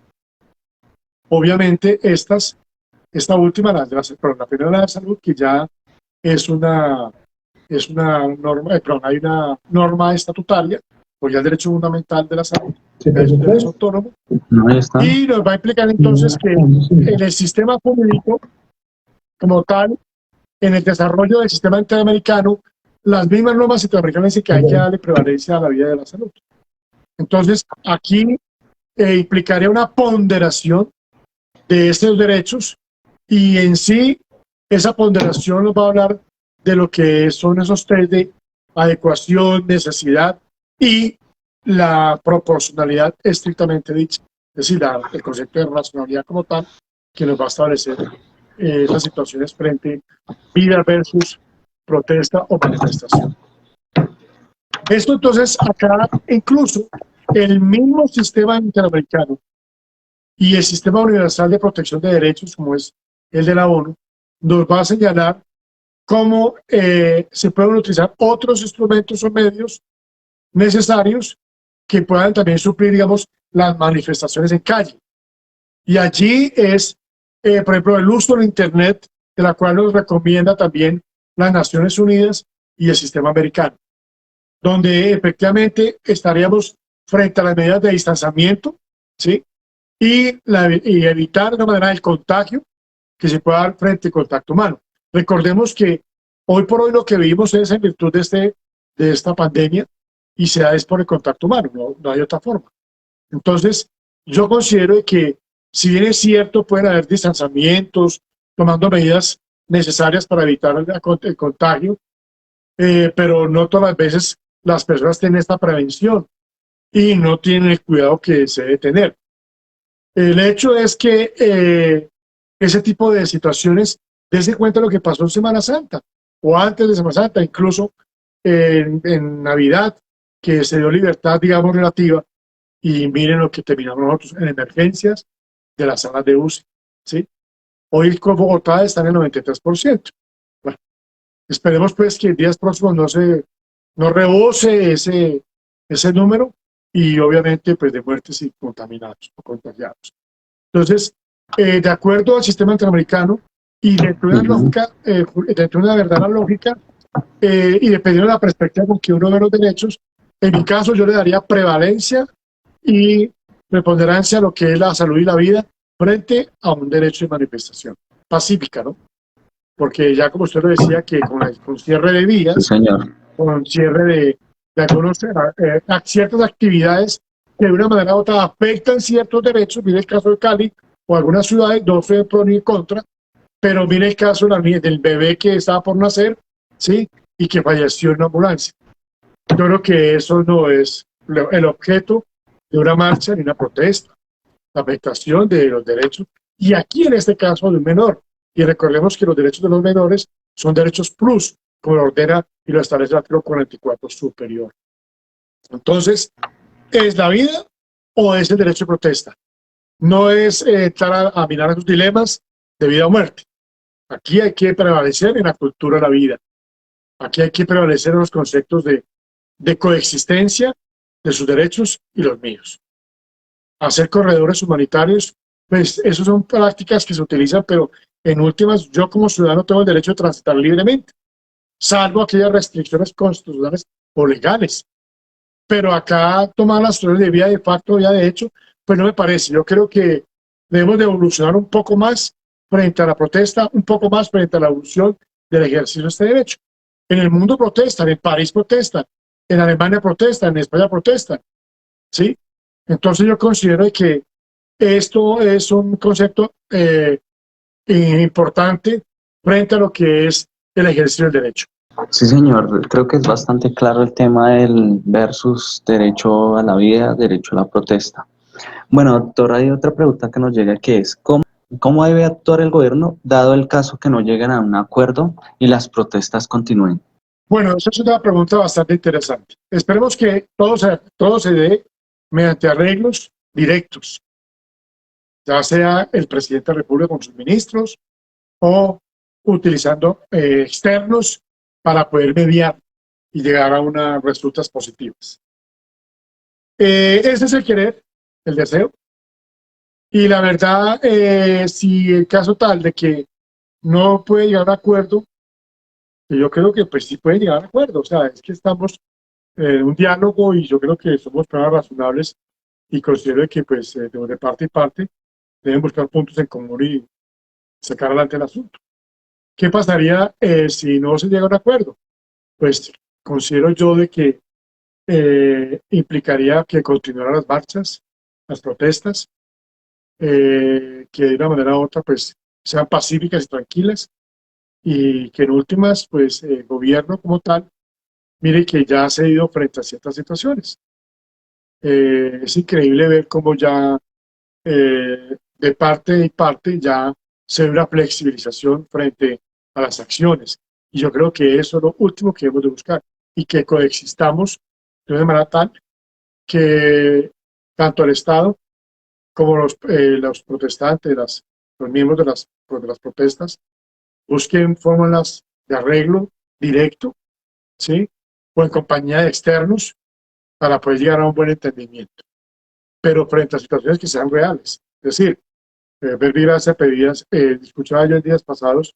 Obviamente esta última, la primera, la de salud, que ya es una norma, hay una norma estatutaria, o ya el derecho fundamental de la salud, que es un derecho autónomo, y nos va a implicar entonces que en el sistema público, como tal, en el desarrollo del sistema interamericano, las mismas normas interamericanas dicen que hay que darle prevalencia a la vida de la salud. Entonces, aquí implicaría una ponderación de estos derechos, y en sí, esa ponderación nos va a hablar de lo que son esos test de adecuación, necesidad y la proporcionalidad estrictamente dicha. Es decir, el concepto de racionalidad como tal, que nos va a establecer esas situaciones frente a vida versus protesta o manifestación. Esto entonces acá incluso el mismo sistema interamericano y el sistema universal de protección de derechos, como es el de la ONU, nos va a señalar cómo se pueden utilizar otros instrumentos o medios necesarios que puedan también suplir, digamos, las manifestaciones en calle. Y allí es, por ejemplo, el uso del Internet, de la cual nos recomienda también las Naciones Unidas y el sistema americano, donde efectivamente estaríamos frente a las medidas de distanciamiento, ¿sí? Y evitar de una manera el contagio que se pueda dar frente al contacto humano. Recordemos que hoy por hoy lo que vivimos es en virtud de esta pandemia, y se da es por el contacto humano, no hay otra forma. Entonces, yo considero que si bien es cierto, pueden haber distanciamientos, tomando medidas necesarias para evitar el contagio, pero no todas las veces las personas tienen esta prevención y no tienen el cuidado que se debe tener. El hecho es que ese tipo de situaciones, dése cuenta de lo que pasó en Semana Santa, o antes de Semana Santa, incluso en Navidad, que se dio libertad, digamos, relativa, y miren lo que terminamos nosotros en emergencias de las salas de UCI, ¿sí? Hoy con Bogotá está en el 93%. Bueno, esperemos pues que en días próximos no rebose ese número y obviamente pues de muertes y contaminados o contagiados. Entonces, de acuerdo al sistema interamericano y dentro de una lógica, dentro de una verdadera lógica y dependiendo de la perspectiva con que uno ve los derechos, en mi caso yo le daría prevalencia y preponderancia a lo que es la salud y la vida frente a un derecho de manifestación pacífica, ¿no? Porque ya como usted lo decía, que con cierre de vías, Sí, señor. con cierre de algunos, ciertas actividades que de una manera u otra afectan ciertos derechos, mire el caso de Cali o algunas ciudades, no soy pro ni contra, pero mire el caso del bebé que estaba por nacer, ¿sí? Y que falleció en una ambulancia. Yo creo que eso no es el objeto de una marcha ni una protesta, la afectación de los derechos, y aquí en este caso de un menor. Y recordemos que los derechos de los menores son derechos plus, como lo ordena y lo establece el artículo 44 superior. Entonces, ¿es la vida o es el derecho de protesta? No es entrar a mirar esos dilemas de vida o muerte. Aquí hay que prevalecer en la cultura de la vida. Aquí hay que prevalecer en los conceptos de coexistencia de sus derechos y los míos. Hacer corredores humanitarios, pues esas son prácticas que se utilizan, pero en últimas yo como ciudadano tengo el derecho de transitar libremente, salvo aquellas restricciones constitucionales o legales. Pero acá tomar las situaciones de vía de facto, ya de hecho, pues no me parece. Yo creo que debemos de evolucionar un poco más frente a la protesta, un poco más frente a la evolución del ejercicio de este derecho. En el mundo protestan, en París protestan, en Alemania protestan, en España protestan, ¿sí? Entonces yo considero que esto es un concepto importante frente a lo que es el ejercicio del derecho. Sí, señor, creo que es bastante claro el tema del versus derecho a la vida, derecho a la protesta. Bueno, doctor, hay otra pregunta que nos llega que es, ¿cómo debe actuar el gobierno dado el caso que no lleguen a un acuerdo y las protestas continúen? Bueno, esa es una pregunta bastante interesante. Esperemos que todo se dé mediante arreglos directos, ya sea el presidente de la República con sus ministros o utilizando externos para poder mediar y llegar a unas resultas positivas. Ese es el querer, el deseo. Y la verdad, si el caso tal de que no puede llegar a un acuerdo, yo creo que pues sí puede llegar a un acuerdo. O sea, es que estamos en un diálogo y yo creo que somos personas razonables y considero que pues de parte y parte deben buscar puntos en común y sacar adelante el asunto. ¿Qué pasaría si no se llega a un acuerdo? Pues considero yo de que implicaría que continuaran las marchas, las protestas, que de una manera u otra pues sean pacíficas y tranquilas y que en últimas pues el gobierno como tal mire que ya ha cedido frente a ciertas situaciones. Es increíble ver cómo ya de parte y parte ya se ve una flexibilización frente a las acciones. Y yo creo que eso es lo último que debemos de buscar y que coexistamos de una manera tal que tanto el Estado como los protestantes, los miembros de las protestas, busquen fórmulas de arreglo directo, ¿sí? O en compañía de externos para poder llegar a un buen entendimiento. Pero frente a situaciones que sean reales. Es decir, Belvira hace pedidas, escuchaba yo en días pasados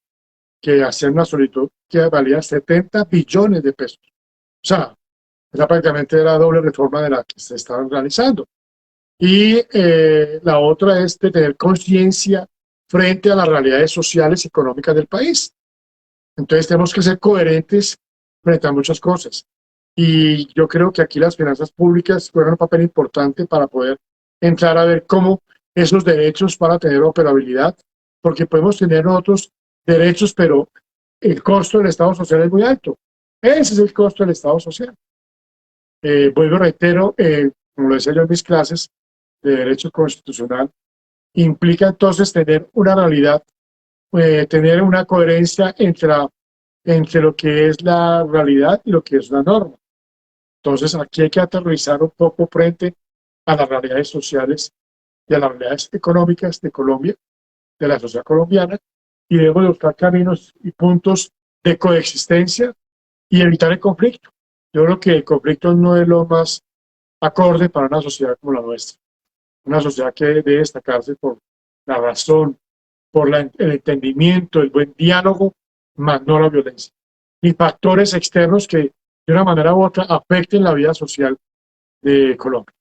que hacían una solicitud que valía 70 billones de pesos. O sea, esa prácticamente era la doble reforma de la que se estaba realizando. Y la otra es de tener conciencia frente a las realidades sociales y económicas del país. Entonces tenemos que ser coherentes frente a muchas cosas. Y yo creo que aquí las finanzas públicas juegan un papel importante para poder entrar a ver cómo esos derechos van a tener operabilidad, porque podemos tener otros derechos, pero el costo del Estado social es muy alto. Ese es el costo del Estado social. Vuelvo, reitero, como lo decía yo en mis clases de Derecho Constitucional, implica entonces tener una realidad, tener una coherencia entre lo que es la realidad y lo que es la norma. Entonces aquí hay que aterrizar un poco frente a las realidades sociales y a las realidades económicas de Colombia, de la sociedad colombiana, y debemos buscar caminos y puntos de coexistencia y evitar el conflicto. Yo creo que el conflicto no es lo más acorde para una sociedad como la nuestra, una sociedad que debe destacarse por la razón, por el entendimiento, el buen diálogo, más no la violencia, y factores externos que de una manera u otra afecten la vida social de Colombia.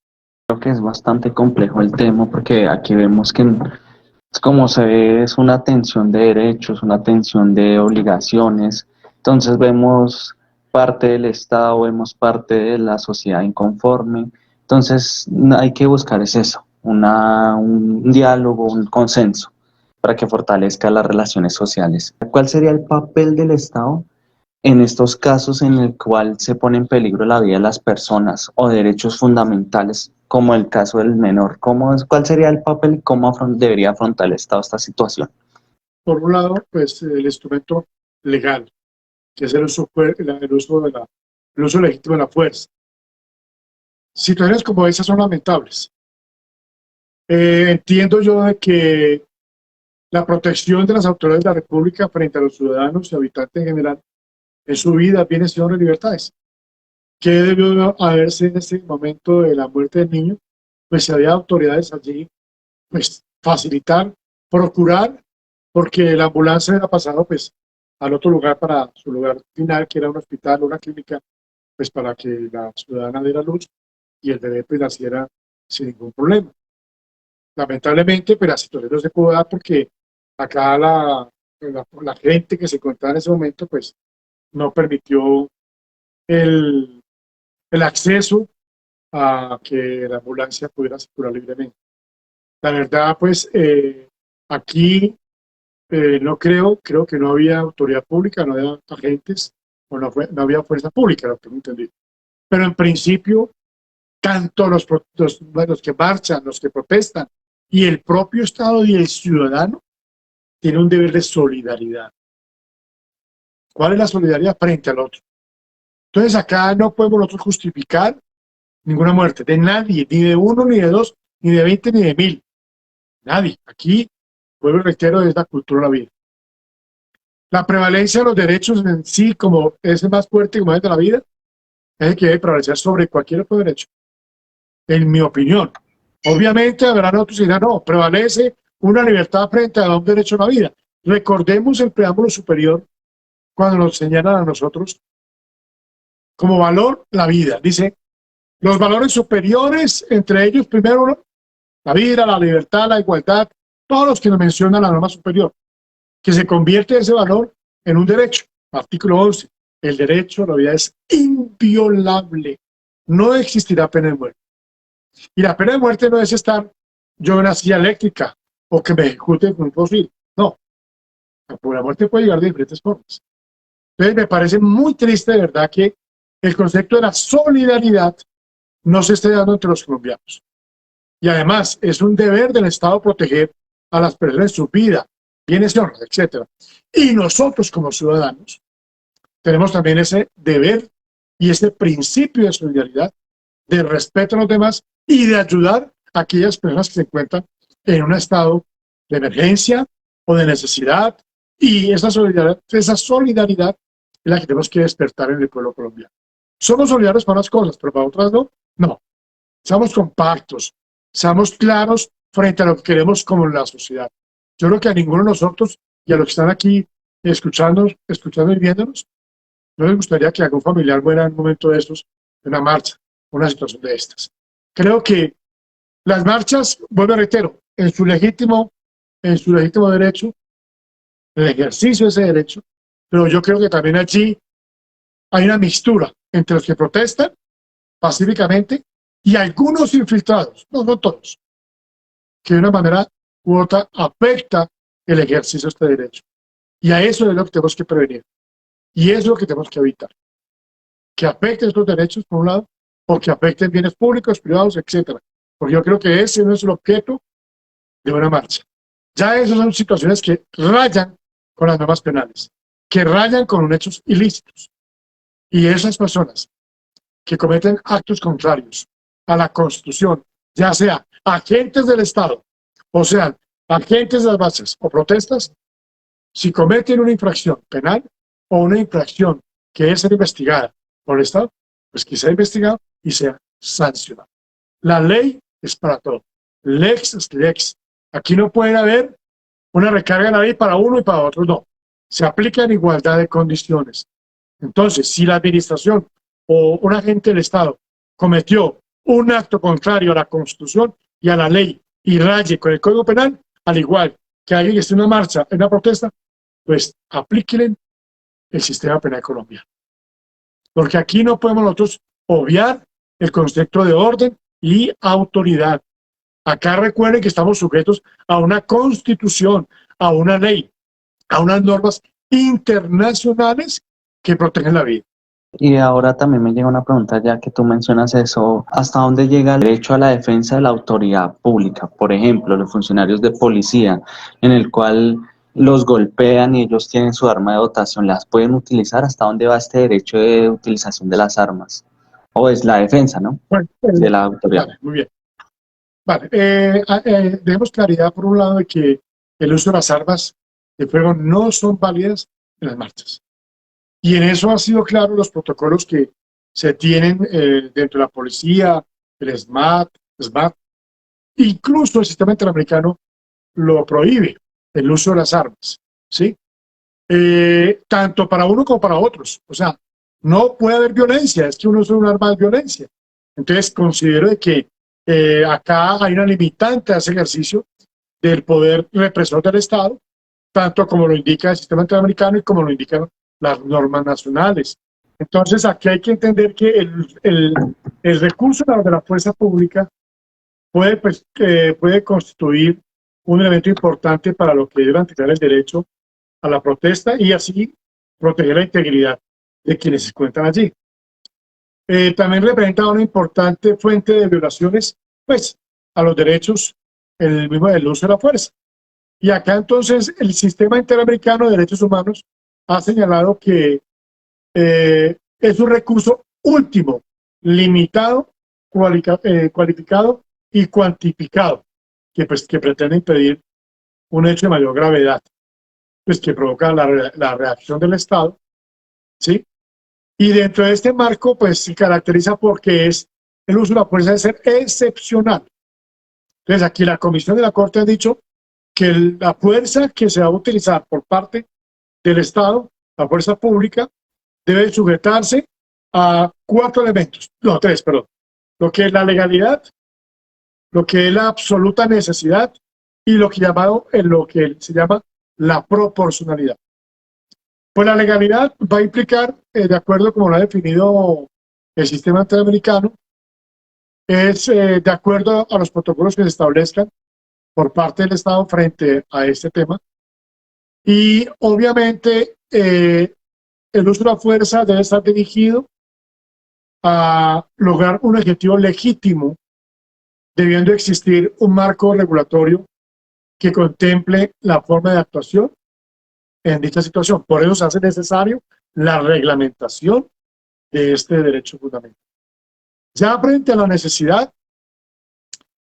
Creo que es bastante complejo el tema porque aquí vemos que como se ve es una tensión de derechos, una tensión de obligaciones. Entonces vemos parte del Estado, vemos parte de la sociedad inconforme. Entonces hay que buscar es eso, un diálogo, un consenso para que fortalezca las relaciones sociales. ¿Cuál sería el papel del Estado en estos casos en el cual se pone en peligro la vida de las personas o derechos fundamentales, como el caso del menor? ¿Cuál sería el papel y cómo debería afrontar el Estado esta situación? Por un lado, pues el instrumento legal, que es el uso legítimo de la fuerza. Situaciones como esas son lamentables. Entiendo yo de que la protección de las autoridades de la República frente a los ciudadanos y habitantes en general en su vida, bienes y libertades. ¿Qué debió haberse en este momento de la muerte del niño? Pues si había autoridades allí, pues facilitar, procurar, porque la ambulancia era pasado pues al otro lugar para su lugar final, que era un hospital o una clínica, pues para que la ciudadana diera luz y el bebé pues naciera sin ningún problema. Lamentablemente, pues la situación no se pudo dar porque acá la gente que se encontraba en ese momento pues no permitió el acceso a que la ambulancia pudiera circular libremente. La verdad, pues aquí no creo que no había autoridad pública, no había agentes, o no había fuerza pública, lo que me entendí. Pero en principio, tanto los que marchan, los que protestan, y el propio Estado y el ciudadano tiene un deber de solidaridad. ¿Cuál es la solidaridad frente al otro? Entonces acá no podemos nosotros justificar ninguna muerte, de nadie, ni de uno, ni de dos, ni de 20, ni de 1000. Nadie. Aquí, vuelvo y reitero, es la cultura de la vida. La prevalencia de los derechos en sí, como es el más fuerte como es de la vida, es el que debe prevalecer sobre cualquier otro derecho, en mi opinión. Obviamente habrá otros que dirán, no, prevalece una libertad frente a un derecho a la vida. Recordemos el preámbulo superior cuando nos señalan a nosotros como valor la vida. Dice, los valores superiores, entre ellos primero la vida, la libertad, la igualdad, todos los que nos menciona la norma superior, que se convierte ese valor en un derecho. Artículo 11. El derecho a la vida es inviolable. No existirá pena de muerte. Y la pena de muerte no es estar yo en una silla eléctrica o que me ejecuten con un fusil. No. La muerte puede llegar de diferentes formas. Entonces me parece muy triste, de verdad, que el concepto de la solidaridad no se esté dando entre los colombianos. Y además es un deber del Estado proteger a las personas en su vida, bienes y honras, etc. Y nosotros como ciudadanos tenemos también ese deber y ese principio de solidaridad, de respeto a los demás y de ayudar a aquellas personas que se encuentran en un estado de emergencia o de necesidad. Y esa solidaridad es la que tenemos que despertar en el pueblo colombiano. Somos solidarios para unas cosas, pero para otras no. No. Seamos compactos, seamos claros frente a lo que queremos como la sociedad. Yo creo que a ninguno de nosotros y a los que están aquí escuchando y viéndonos, no les gustaría que algún familiar muera en un momento de estos, en una marcha, una situación de estas. Creo que las marchas, vuelvo a reitero, en su legítimo derecho, el ejercicio de ese derecho, pero yo creo que también allí hay una mixtura entre los que protestan pacíficamente y algunos infiltrados, no todos, que de una manera u otra afecta el ejercicio de este derecho. Y a eso es lo que tenemos que prevenir. Y eso es lo que tenemos que evitar. Que afecten estos derechos, por un lado, o que afecten bienes públicos, privados, etc. Porque yo creo que ese no es el objeto de una marcha. Ya esas son situaciones que rayan con las normas penales, que rayan con hechos ilícitos. Y esas personas que cometen actos contrarios a la Constitución, ya sea agentes del Estado, o sean agentes de las bases o protestas, si cometen una infracción penal o una infracción que debe ser investigada por el Estado, pues que sea investigado y sea sancionado. La ley es para todo. Lex es lex. Aquí no puede haber una recarga de la ley para uno y para otro, no. Se aplica en igualdad de condiciones. Entonces, si la administración o un agente del Estado cometió un acto contrario a la Constitución y a la ley y raye con el Código Penal, al igual que alguien que esté en una marcha, en una protesta, pues aplíquenle el sistema penal colombiano. Porque aquí no podemos nosotros obviar el concepto de orden y autoridad. Acá recuerden que estamos sujetos a una constitución, a una ley, a unas normas internacionales que protegen la vida. Y ahora también me llega una pregunta, ya que tú mencionas eso, ¿hasta dónde llega el derecho a la defensa de la autoridad pública? Por ejemplo, los funcionarios de policía, en el cual los golpean y ellos tienen su arma de dotación, ¿las pueden utilizar? ¿Hasta dónde va este derecho de utilización de las armas? O es la defensa, ¿no? Bueno, De la autoridad. vale, muy bien. Vale, demos claridad por un lado de que el uso de las armas de fuego no son válidas en las marchas. Y en eso han sido claros los protocolos que se tienen dentro de la policía, el SMAT, incluso el sistema interamericano lo prohíbe, el uso de las armas, ¿sí? Tanto para uno como para otros. O sea, no puede haber violencia, es que uno usa un arma de violencia. Entonces, considero de que acá hay una limitante a ese ejercicio del poder represor del Estado, tanto como lo indica el sistema interamericano y como lo indican las normas nacionales. Entonces, aquí hay que entender que el recurso de la fuerza pública puede constituir un elemento importante para lo que es garantizar el derecho a la protesta y así proteger la integridad de quienes se encuentran allí. También representa una importante fuente de violaciones, pues, a los derechos, el uso de la fuerza. Y acá entonces el sistema interamericano de derechos humanos ha señalado que es un recurso último, limitado, cualificado y cuantificado, que pretende impedir un hecho de mayor gravedad, pues que provoca la reacción del Estado, ¿sí? Y dentro de este marco, pues se caracteriza porque el uso de la fuerza debe ser excepcional. Entonces aquí la Comisión de la Corte ha dicho que la fuerza que se va a utilizar por parte del Estado, la fuerza pública, debe sujetarse a 4 elementos, no, 3, perdón. Lo que es la legalidad, lo que es la absoluta necesidad y lo que se llama la proporcionalidad. Pues la legalidad va a implicar, de acuerdo como lo ha definido el sistema interamericano, es de acuerdo a los protocolos que se establezcan por parte del Estado frente a este tema. Y obviamente el uso de la fuerza debe estar dirigido a lograr un objetivo legítimo, debiendo existir un marco regulatorio que contemple la forma de actuación en dicha situación. Por eso se hace necesario la reglamentación de este derecho fundamental. Ya frente a la necesidad,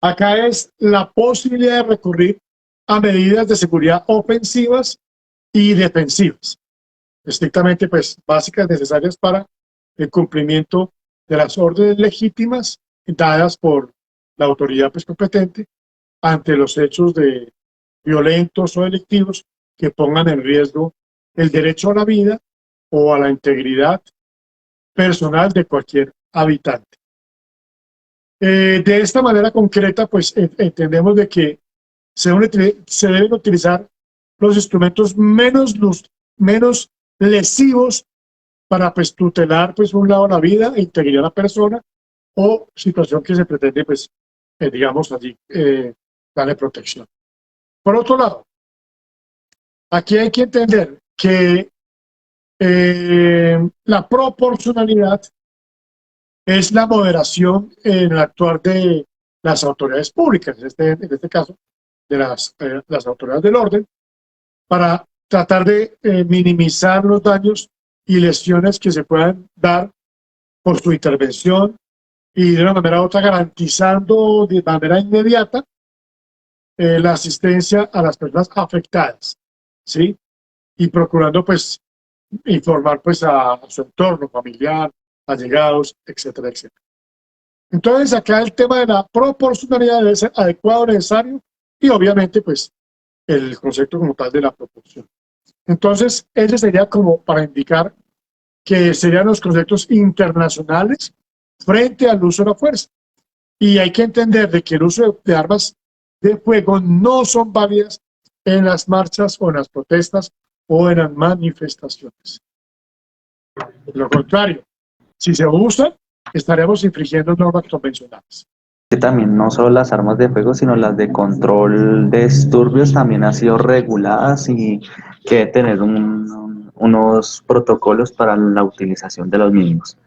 acá es la posibilidad de recurrir a medidas de seguridad ofensivas y defensivas, estrictamente pues básicas, necesarias para el cumplimiento de las órdenes legítimas dadas por la autoridad pues competente ante los hechos violentos o delictivos que pongan en riesgo el derecho a la vida o a la integridad personal de cualquier habitante. De esta manera concreta, pues entendemos de que se deben utilizar los instrumentos menos lesivos para pues tutelar pues un lado la vida e integridad de la persona o situación que se pretende pues digamos allí darle protección. Por otro lado, aquí hay que entender que la proporcionalidad es la moderación en el actuar de las autoridades públicas, en este caso de las autoridades del orden, para tratar de minimizar los daños y lesiones que se puedan dar por su intervención y de una manera u otra garantizando de manera inmediata la asistencia a las personas afectadas, ¿sí? Y procurando pues informar pues a su entorno familiar, allegados, etcétera, etcétera. Entonces acá el tema de la proporcionalidad debe ser adecuado, necesario y obviamente pues el concepto como tal de la proporción. Entonces ese sería como para indicar que serían los conceptos internacionales frente al uso de la fuerza. Y hay que entender de que el uso de armas de fuego no son válidas en las marchas o en las protestas o en las manifestaciones. Lo contrario, si se usan, estaremos infringiendo normas convencionales. Que también no solo las armas de fuego, sino las de control de disturbios también han sido reguladas y que debe tener unos protocolos para la utilización de los mismos.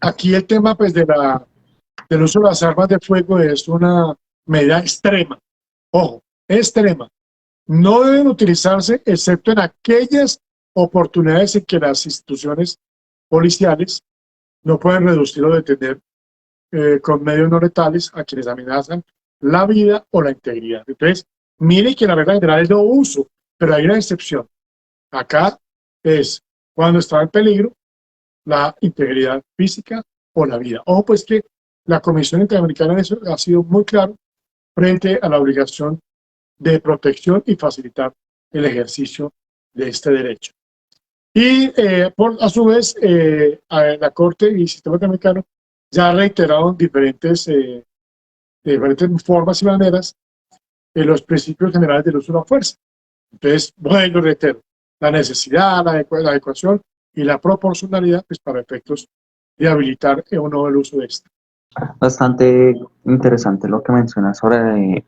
Aquí el tema pues del uso de las armas de fuego es una medida extrema. Ojo, extrema. No deben utilizarse excepto en aquellas oportunidades en que las instituciones policiales no pueden reducir o detener con medios no letales a quienes amenazan la vida o la integridad. Entonces, mire que la regla general es no uso, pero hay una excepción. Acá es cuando está en peligro la integridad física o la vida. Ojo, pues que la Comisión Interamericana en eso ha sido muy claro frente a la obligación de protección y facilitar el ejercicio de este derecho. Y a su vez, la Corte y el Sistema Interamericano ya ha reiterado en de diferentes formas y maneras los principios generales del uso de la fuerza. Entonces, bueno, reitero, la necesidad, la adecuación y la proporcionalidad pues, para efectos de habilitar o no el uso de esta. Bastante interesante lo que mencionas sobre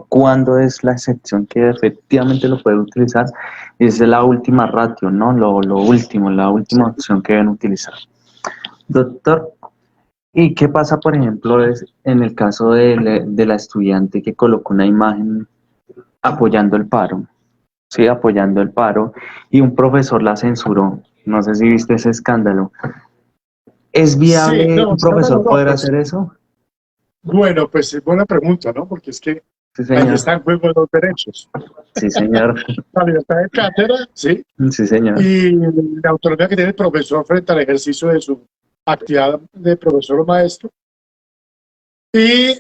cuándo es la excepción que efectivamente lo puede utilizar. Es la última ratio, ¿no? Lo último, la última opción que deben utilizar. Doctor, ¿y qué pasa, por ejemplo, en el caso de la estudiante que colocó una imagen apoyando el paro? Sí, apoyando el paro, y un profesor la censuró. No sé si viste ese escándalo. ¿Es Sí, viable no, un profesor no, poder pues, hacer eso? bueno, pues es buena pregunta, ¿no? Porque es que Sí, ahí señor. están en juego los derechos. Sí, señor. La libertad de cátedra, ¿sí? Sí, señor. Y la autonomía que tiene el profesor frente al ejercicio de su actividad de profesor o maestro. Y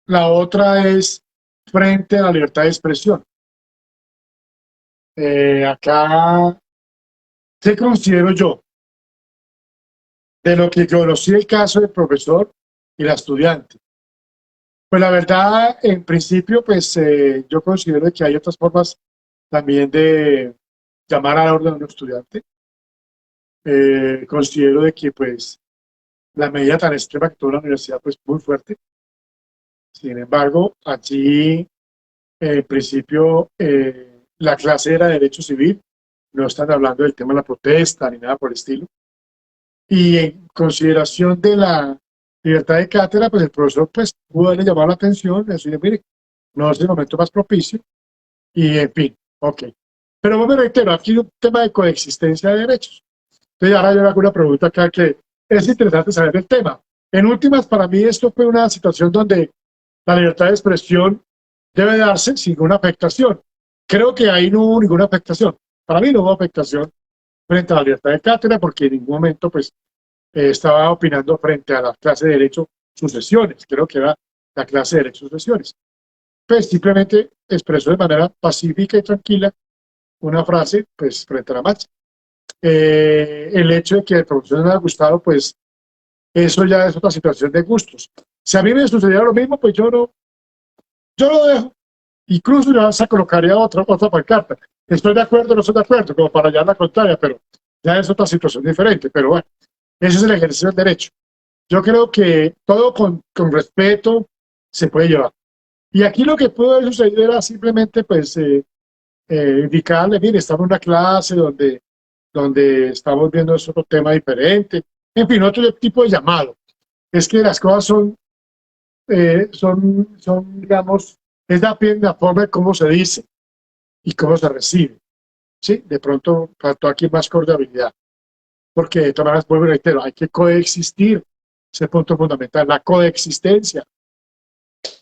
la otra es frente a la libertad de expresión. Acá, ¿qué considero yo? De lo que conocí el caso del profesor y la estudiante. Pues la verdad, en principio, pues yo considero que hay otras formas también de llamar a la orden a un estudiante. Considero de que pues la medida tan extrema que tuvo la universidad pues muy fuerte. Sin embargo, allí en principio la clase era Derecho Civil, no están hablando del tema de la protesta ni nada por el estilo. Y en consideración de la libertad de cátedra, pues el profesor pues pudo haberle llamado la atención, decirle, mire, no es el momento más propicio, y en fin, ok. Pero me reitero, aquí hay un tema de coexistencia de derechos. Entonces ahora yo le hago una pregunta acá que es interesante saber el tema. En últimas, para mí esto fue una situación donde la libertad de expresión debe darse sin ninguna afectación. Creo que ahí no hubo ninguna afectación. Para mí no hubo afectación frente a la libertad de cátedra porque en ningún momento pues estaba opinando frente a la clase de Derecho Sucesiones. Creo que era la clase de Derecho Sucesiones. Pues simplemente expresó de manera pacífica y tranquila una frase pues frente a la marcha. El hecho de que el profesor no le haya gustado, pues eso ya es otra situación de gustos. Si a mí me sucediera lo mismo, pues yo lo dejo. Incluso yo hasta colocaría otra pancarta. Estoy de acuerdo, no estoy de acuerdo, como para hallar la contraria, pero ya es otra situación diferente. Pero bueno, ese es el ejercicio del derecho. Yo creo que todo con respeto se puede llevar. Y aquí lo que pudo suceder era simplemente, pues, indicarle, mire, estamos en una clase donde estamos viendo otro tema diferente. En fin, otro tipo de llamado. Es que las cosas digamos, es la forma de cómo se dice y cómo se recibe. ¿Sí? De pronto faltó aquí más cordialidad. porque de todas maneras, vuelvo y reitero, hay que coexistir, ese punto fundamental, la coexistencia.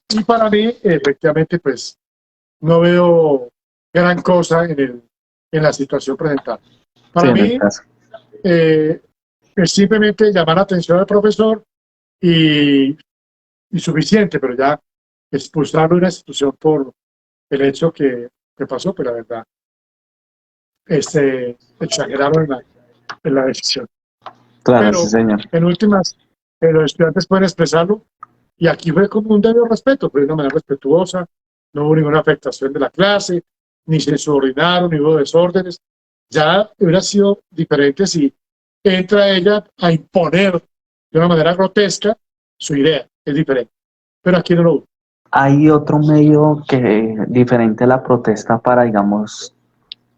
Y para mí, efectivamente, pues, no veo gran cosa en la situación presentada. Para mí, es simplemente llamar la atención al profesor y suficiente, pero ya expulsarlo de una institución por el hecho que pasó, pero la verdad, exageraron en la decisión. Claro, Pero sí, señor. en últimas, los estudiantes pueden expresarlo y aquí fue como un debido respeto, fue de una manera respetuosa, no hubo ninguna afectación de la clase, ni se insubordinaron, ni hubo desórdenes. Ya hubiera sido diferente si entra ella a imponer de una manera grotesca su idea, es diferente. Pero aquí no lo hubo. ¿Hay otro medio que diferente a la protesta para, digamos,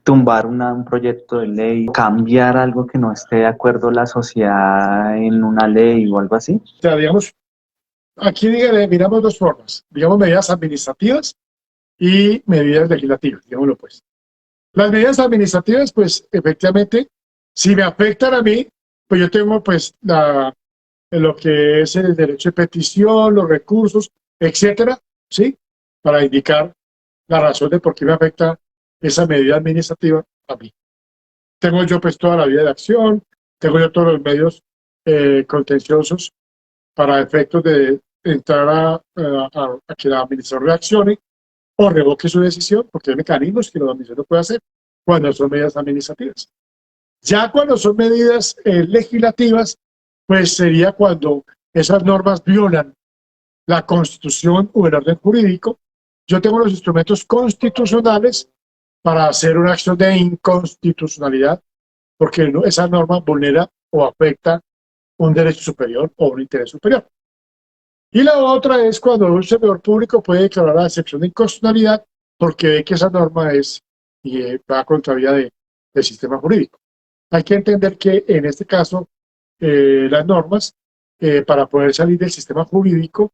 tumbar un proyecto de ley, cambiar algo que no esté de acuerdo la sociedad en una ley o algo así? O sea, digamos, aquí miramos dos formas, digamos medidas administrativas y medidas legislativas, digámoslo pues. Las medidas administrativas, pues efectivamente, si me afectan a mí, pues yo tengo pues lo que es el derecho de petición, los recursos, etcétera, ¿sí? Para indicar la razón de por qué me afecta esa medida administrativa a mí. Tengo yo pues toda la vía de acción, tengo yo todos los medios contenciosos para efectos de entrar a que la administración reaccione o revoque su decisión, porque hay mecanismos que la administración puede hacer cuando son medidas administrativas. Ya cuando son medidas legislativas, pues sería cuando esas normas violan la Constitución o el orden jurídico. Yo tengo los instrumentos constitucionales para hacer una acción de inconstitucionalidad, porque esa norma vulnera o afecta un derecho superior o un interés superior. Y la otra es cuando un servidor público puede declarar la excepción de inconstitucionalidad porque ve que esa norma va contra vía del sistema jurídico. Hay que entender que en este caso las normas para poder salir del sistema jurídico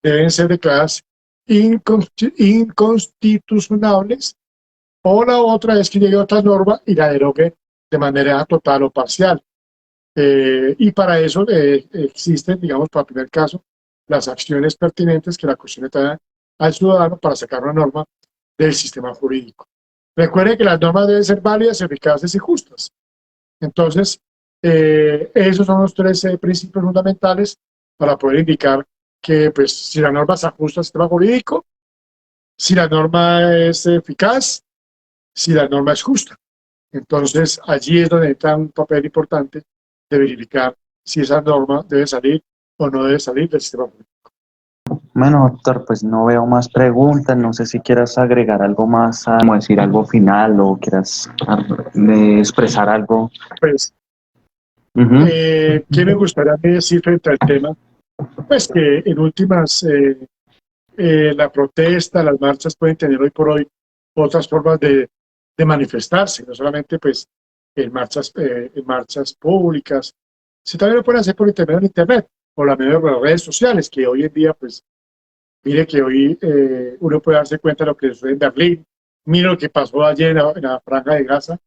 deben ser declaradas inconstitucionables, o la otra es que llegue otra norma y la derogue de manera total o parcial. Y para eso existen, digamos, para el primer caso, las acciones pertinentes que la Constitución le da al ciudadano para sacar una norma del sistema jurídico. Recuerde que las normas deben ser válidas, eficaces y justas. Entonces, esos son los tres principios fundamentales para poder indicar que, pues, si la norma se ajusta al sistema jurídico, si la norma es eficaz, si la norma es justa. Entonces, allí es donde entra un papel importante de verificar si esa norma debe salir o no debe salir del sistema jurídico. Bueno, doctor, pues no veo más preguntas. No sé si quieras agregar algo más, como decir algo final o quieras expresar algo. Pues, ¿qué me gustaría decir frente al tema? Pues que en últimas, la protesta, las marchas pueden tener hoy por hoy otras formas de manifestarse, no solamente pues en marchas públicas, sino también lo pueden hacer por intermedio de internet o la medio de las redes sociales, que hoy en día pues mire que hoy uno puede darse cuenta de lo que sucede en Berlín, mire lo que pasó ayer en la Franja de Gaza,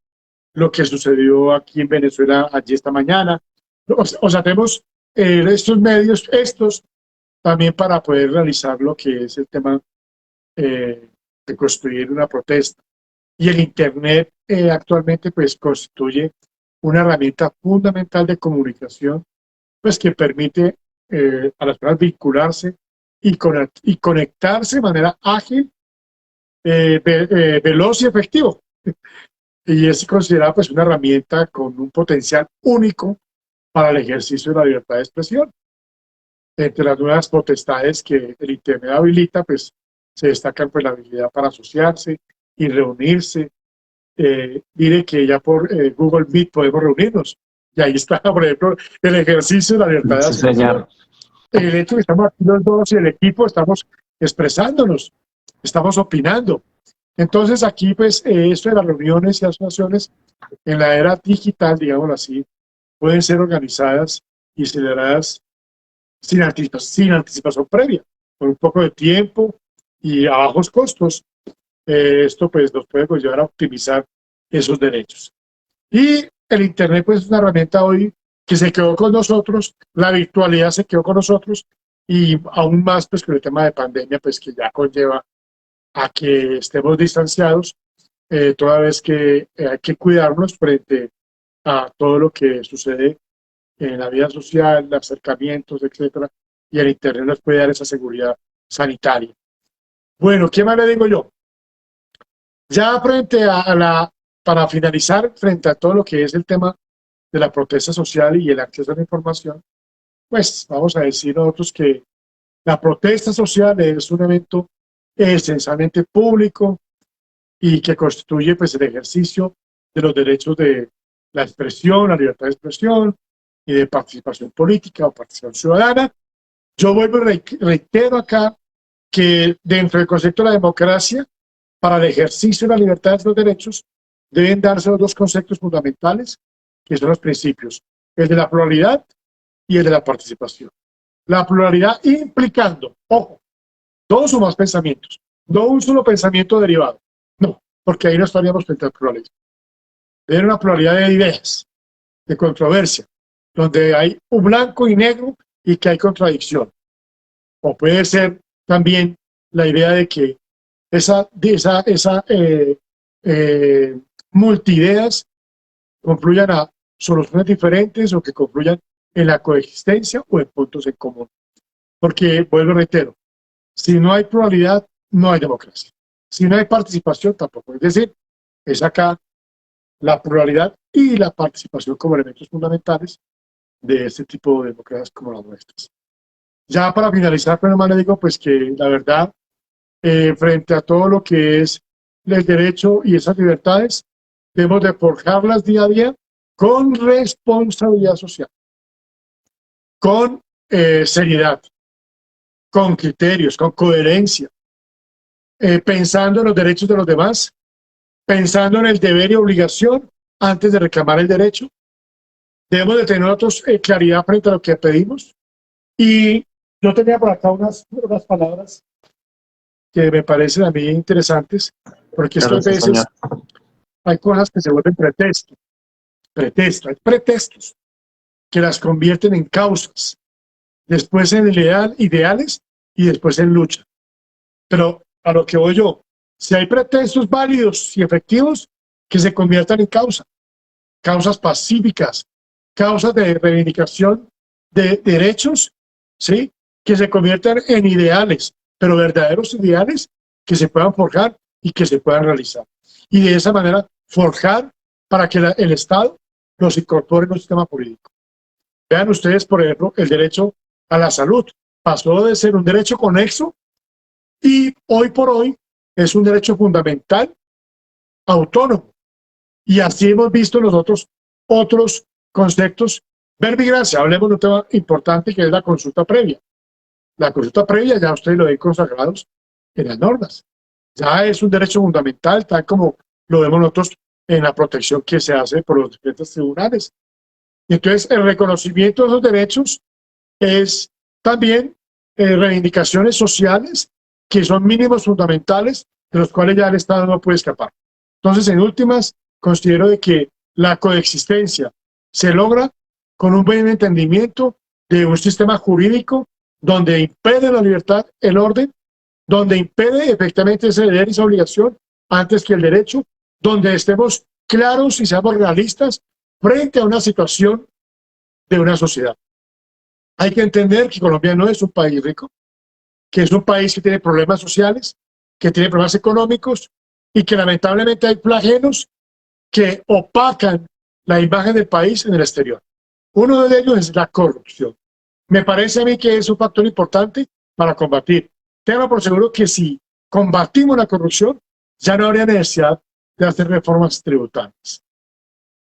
lo que sucedió aquí en Venezuela ayer esta mañana. O sea, tenemos estos medios, también para poder realizar lo que es el tema de construir una protesta. Y el Internet actualmente pues constituye una herramienta fundamental de comunicación, pues que permite a las personas vincularse y conectarse de manera ágil, veloz y efectivo. Y es considerada pues una herramienta con un potencial único para el ejercicio de la libertad de expresión. Entre las nuevas potestades que el Internet habilita, pues se destacan pues la habilidad para asociarse y reunirse. Mire que ya por Google Meet podemos reunirnos. Y ahí está, por ejemplo, el ejercicio de la libertad de expresión. Señor. El hecho de que estamos aquí los dos y el equipo estamos expresándonos, estamos opinando. Entonces aquí pues esto de las reuniones y asociaciones en la era digital, digámoslo así, pueden ser organizadas y celebradas sin anticipación previa, con un poco de tiempo y a bajos costos. Esto pues nos puede llevar a optimizar esos derechos. Y el Internet pues es una herramienta hoy que se quedó con nosotros, la virtualidad se quedó con nosotros, y aún más pues con el tema de pandemia, pues que ya conlleva a que estemos distanciados, toda vez que hay que cuidarnos frente a todo lo que sucede en la vida social, acercamientos, etcétera, y el Internet nos puede dar esa seguridad sanitaria. Bueno, ¿qué más le digo yo? Ya frente para finalizar, frente a todo lo que es el tema de la protesta social y el acceso a la información, pues vamos a decir nosotros que la protesta social es un evento esencialmente público y que constituye pues el ejercicio de los derechos de la expresión, la libertad de expresión y de participación política o participación ciudadana. Yo vuelvo y reitero acá que dentro del concepto de la democracia, para el ejercicio de la libertad de los derechos, deben darse los dos conceptos fundamentales, que son los principios, el de la pluralidad y el de la participación. La pluralidad implicando, ojo, dos o más pensamientos, no un solo pensamiento derivado, no, porque ahí no estaríamos frente al pluralismo. Debe haber una pluralidad de ideas, de controversia, donde hay un blanco y negro y que hay contradicción. O puede ser también la idea de que esa multideas confluyan a soluciones diferentes o que confluyan en la coexistencia o en puntos en común. Porque, vuelvo y reitero, si no hay pluralidad, no hay democracia. Si no hay participación, tampoco. Es decir, es acá la pluralidad y la participación como elementos fundamentales de este tipo de democracias como las nuestras. Ya para finalizar, pero más le digo pues que la verdad, frente a todo lo que es el derecho y esas libertades, debemos de forjarlas día a día con responsabilidad social, con seriedad, con criterios, con coherencia, pensando en los derechos de los demás, pensando en el deber y obligación antes de reclamar el derecho. Debemos de tener nosotros claridad frente a lo que pedimos. Y yo tenía por acá unas palabras que me parecen a mí interesantes, porque Claro, estas sí, veces señor. hay cosas que se vuelven hay pretextos que las convierten en causas, después en ideales y después en lucha. Pero a lo que voy yo, si hay pretextos válidos y efectivos, que se conviertan en causas pacíficas, causas de reivindicación de derechos, ¿sí? Que se conviertan en ideales, pero verdaderos ideales que se puedan forjar y que se puedan realizar. Y de esa manera forjar para que el Estado los incorpore en un sistema jurídico. Vean ustedes, por ejemplo, el derecho a la salud. Pasó de ser un derecho conexo y hoy por hoy es un derecho fundamental, autónomo. Y así hemos visto nosotros otros conceptos. Verbigracia, hablemos de un tema importante que es la consulta previa. La consulta previa ya ustedes lo ven consagrados en las normas. Ya es un derecho fundamental, tal como lo vemos nosotros en la protección que se hace por los diferentes tribunales. Y entonces, el reconocimiento de esos derechos es también reivindicaciones sociales que son mínimos fundamentales de los cuales ya el Estado no puede escapar. Entonces, en últimas, considero de que la coexistencia se logra con un buen entendimiento de un sistema jurídico donde impere la libertad, el orden, donde impere efectivamente ese deber y esa obligación antes que el derecho, donde estemos claros y seamos realistas frente a una situación de una sociedad. Hay que entender que Colombia no es un país rico, que es un país que tiene problemas sociales, que tiene problemas económicos y que lamentablemente hay flagelos que opacan la imagen del país en el exterior. Uno de ellos es la corrupción. Me parece a mí que es un factor importante para combatir. Tengo por seguro que si combatimos la corrupción, ya no habría necesidad de hacer reformas tributarias.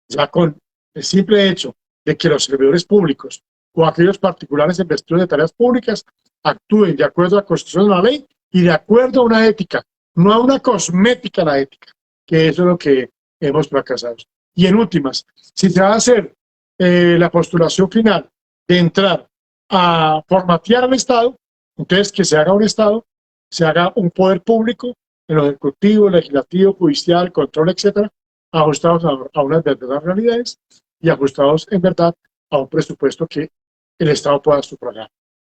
Ya con el simple hecho de que los servidores públicos o aquellos particulares investidores de tareas públicas actúen de acuerdo a la Constitución de la ley y de acuerdo a una ética, no a una cosmética la ética, que eso es lo que hemos fracasado. Y en últimas, si se va a hacer la postulación final de entrar a formatear al Estado, entonces que se haga un Estado, se haga un poder público, en lo ejecutivo, legislativo, judicial, control, etcétera, ajustados a unas verdaderas realidades y ajustados en verdad a un presupuesto que el Estado pueda sufragar,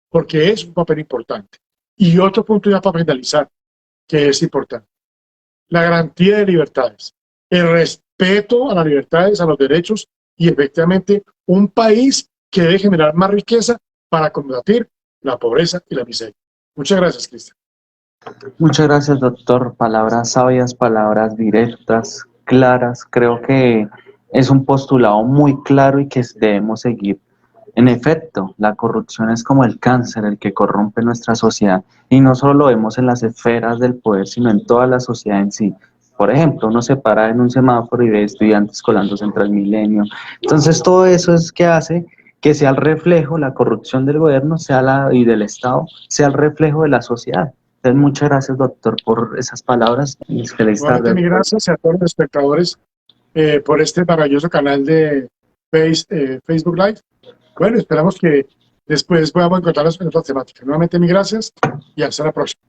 porque es un papel importante. Y otro punto ya para finalizar, que es importante, la garantía de libertades, el respeto a las libertades, a los derechos y efectivamente un país que debe generar más riqueza para combatir la pobreza y la miseria. Muchas gracias, Cristian. Muchas gracias, doctor. Palabras sabias, palabras directas, claras. Creo que es un postulado muy claro y que debemos seguir. En efecto, la corrupción es como el cáncer, el que corrompe nuestra sociedad. Y no solo lo vemos en las esferas del poder, sino en toda la sociedad en sí. Por ejemplo, uno se para en un semáforo y ve estudiantes colándose en Transmilenio. Entonces, todo eso es que hace que sea el reflejo, la corrupción del gobierno y del Estado, sea el reflejo de la sociedad. Entonces, muchas gracias, doctor, por esas palabras y feliz Igualmente, tarde. mil gracias a todos los espectadores por este maravilloso canal de Facebook Live. Bueno, esperamos que después podamos encontrarnos en otras temáticas. Nuevamente, mil gracias y hasta la próxima.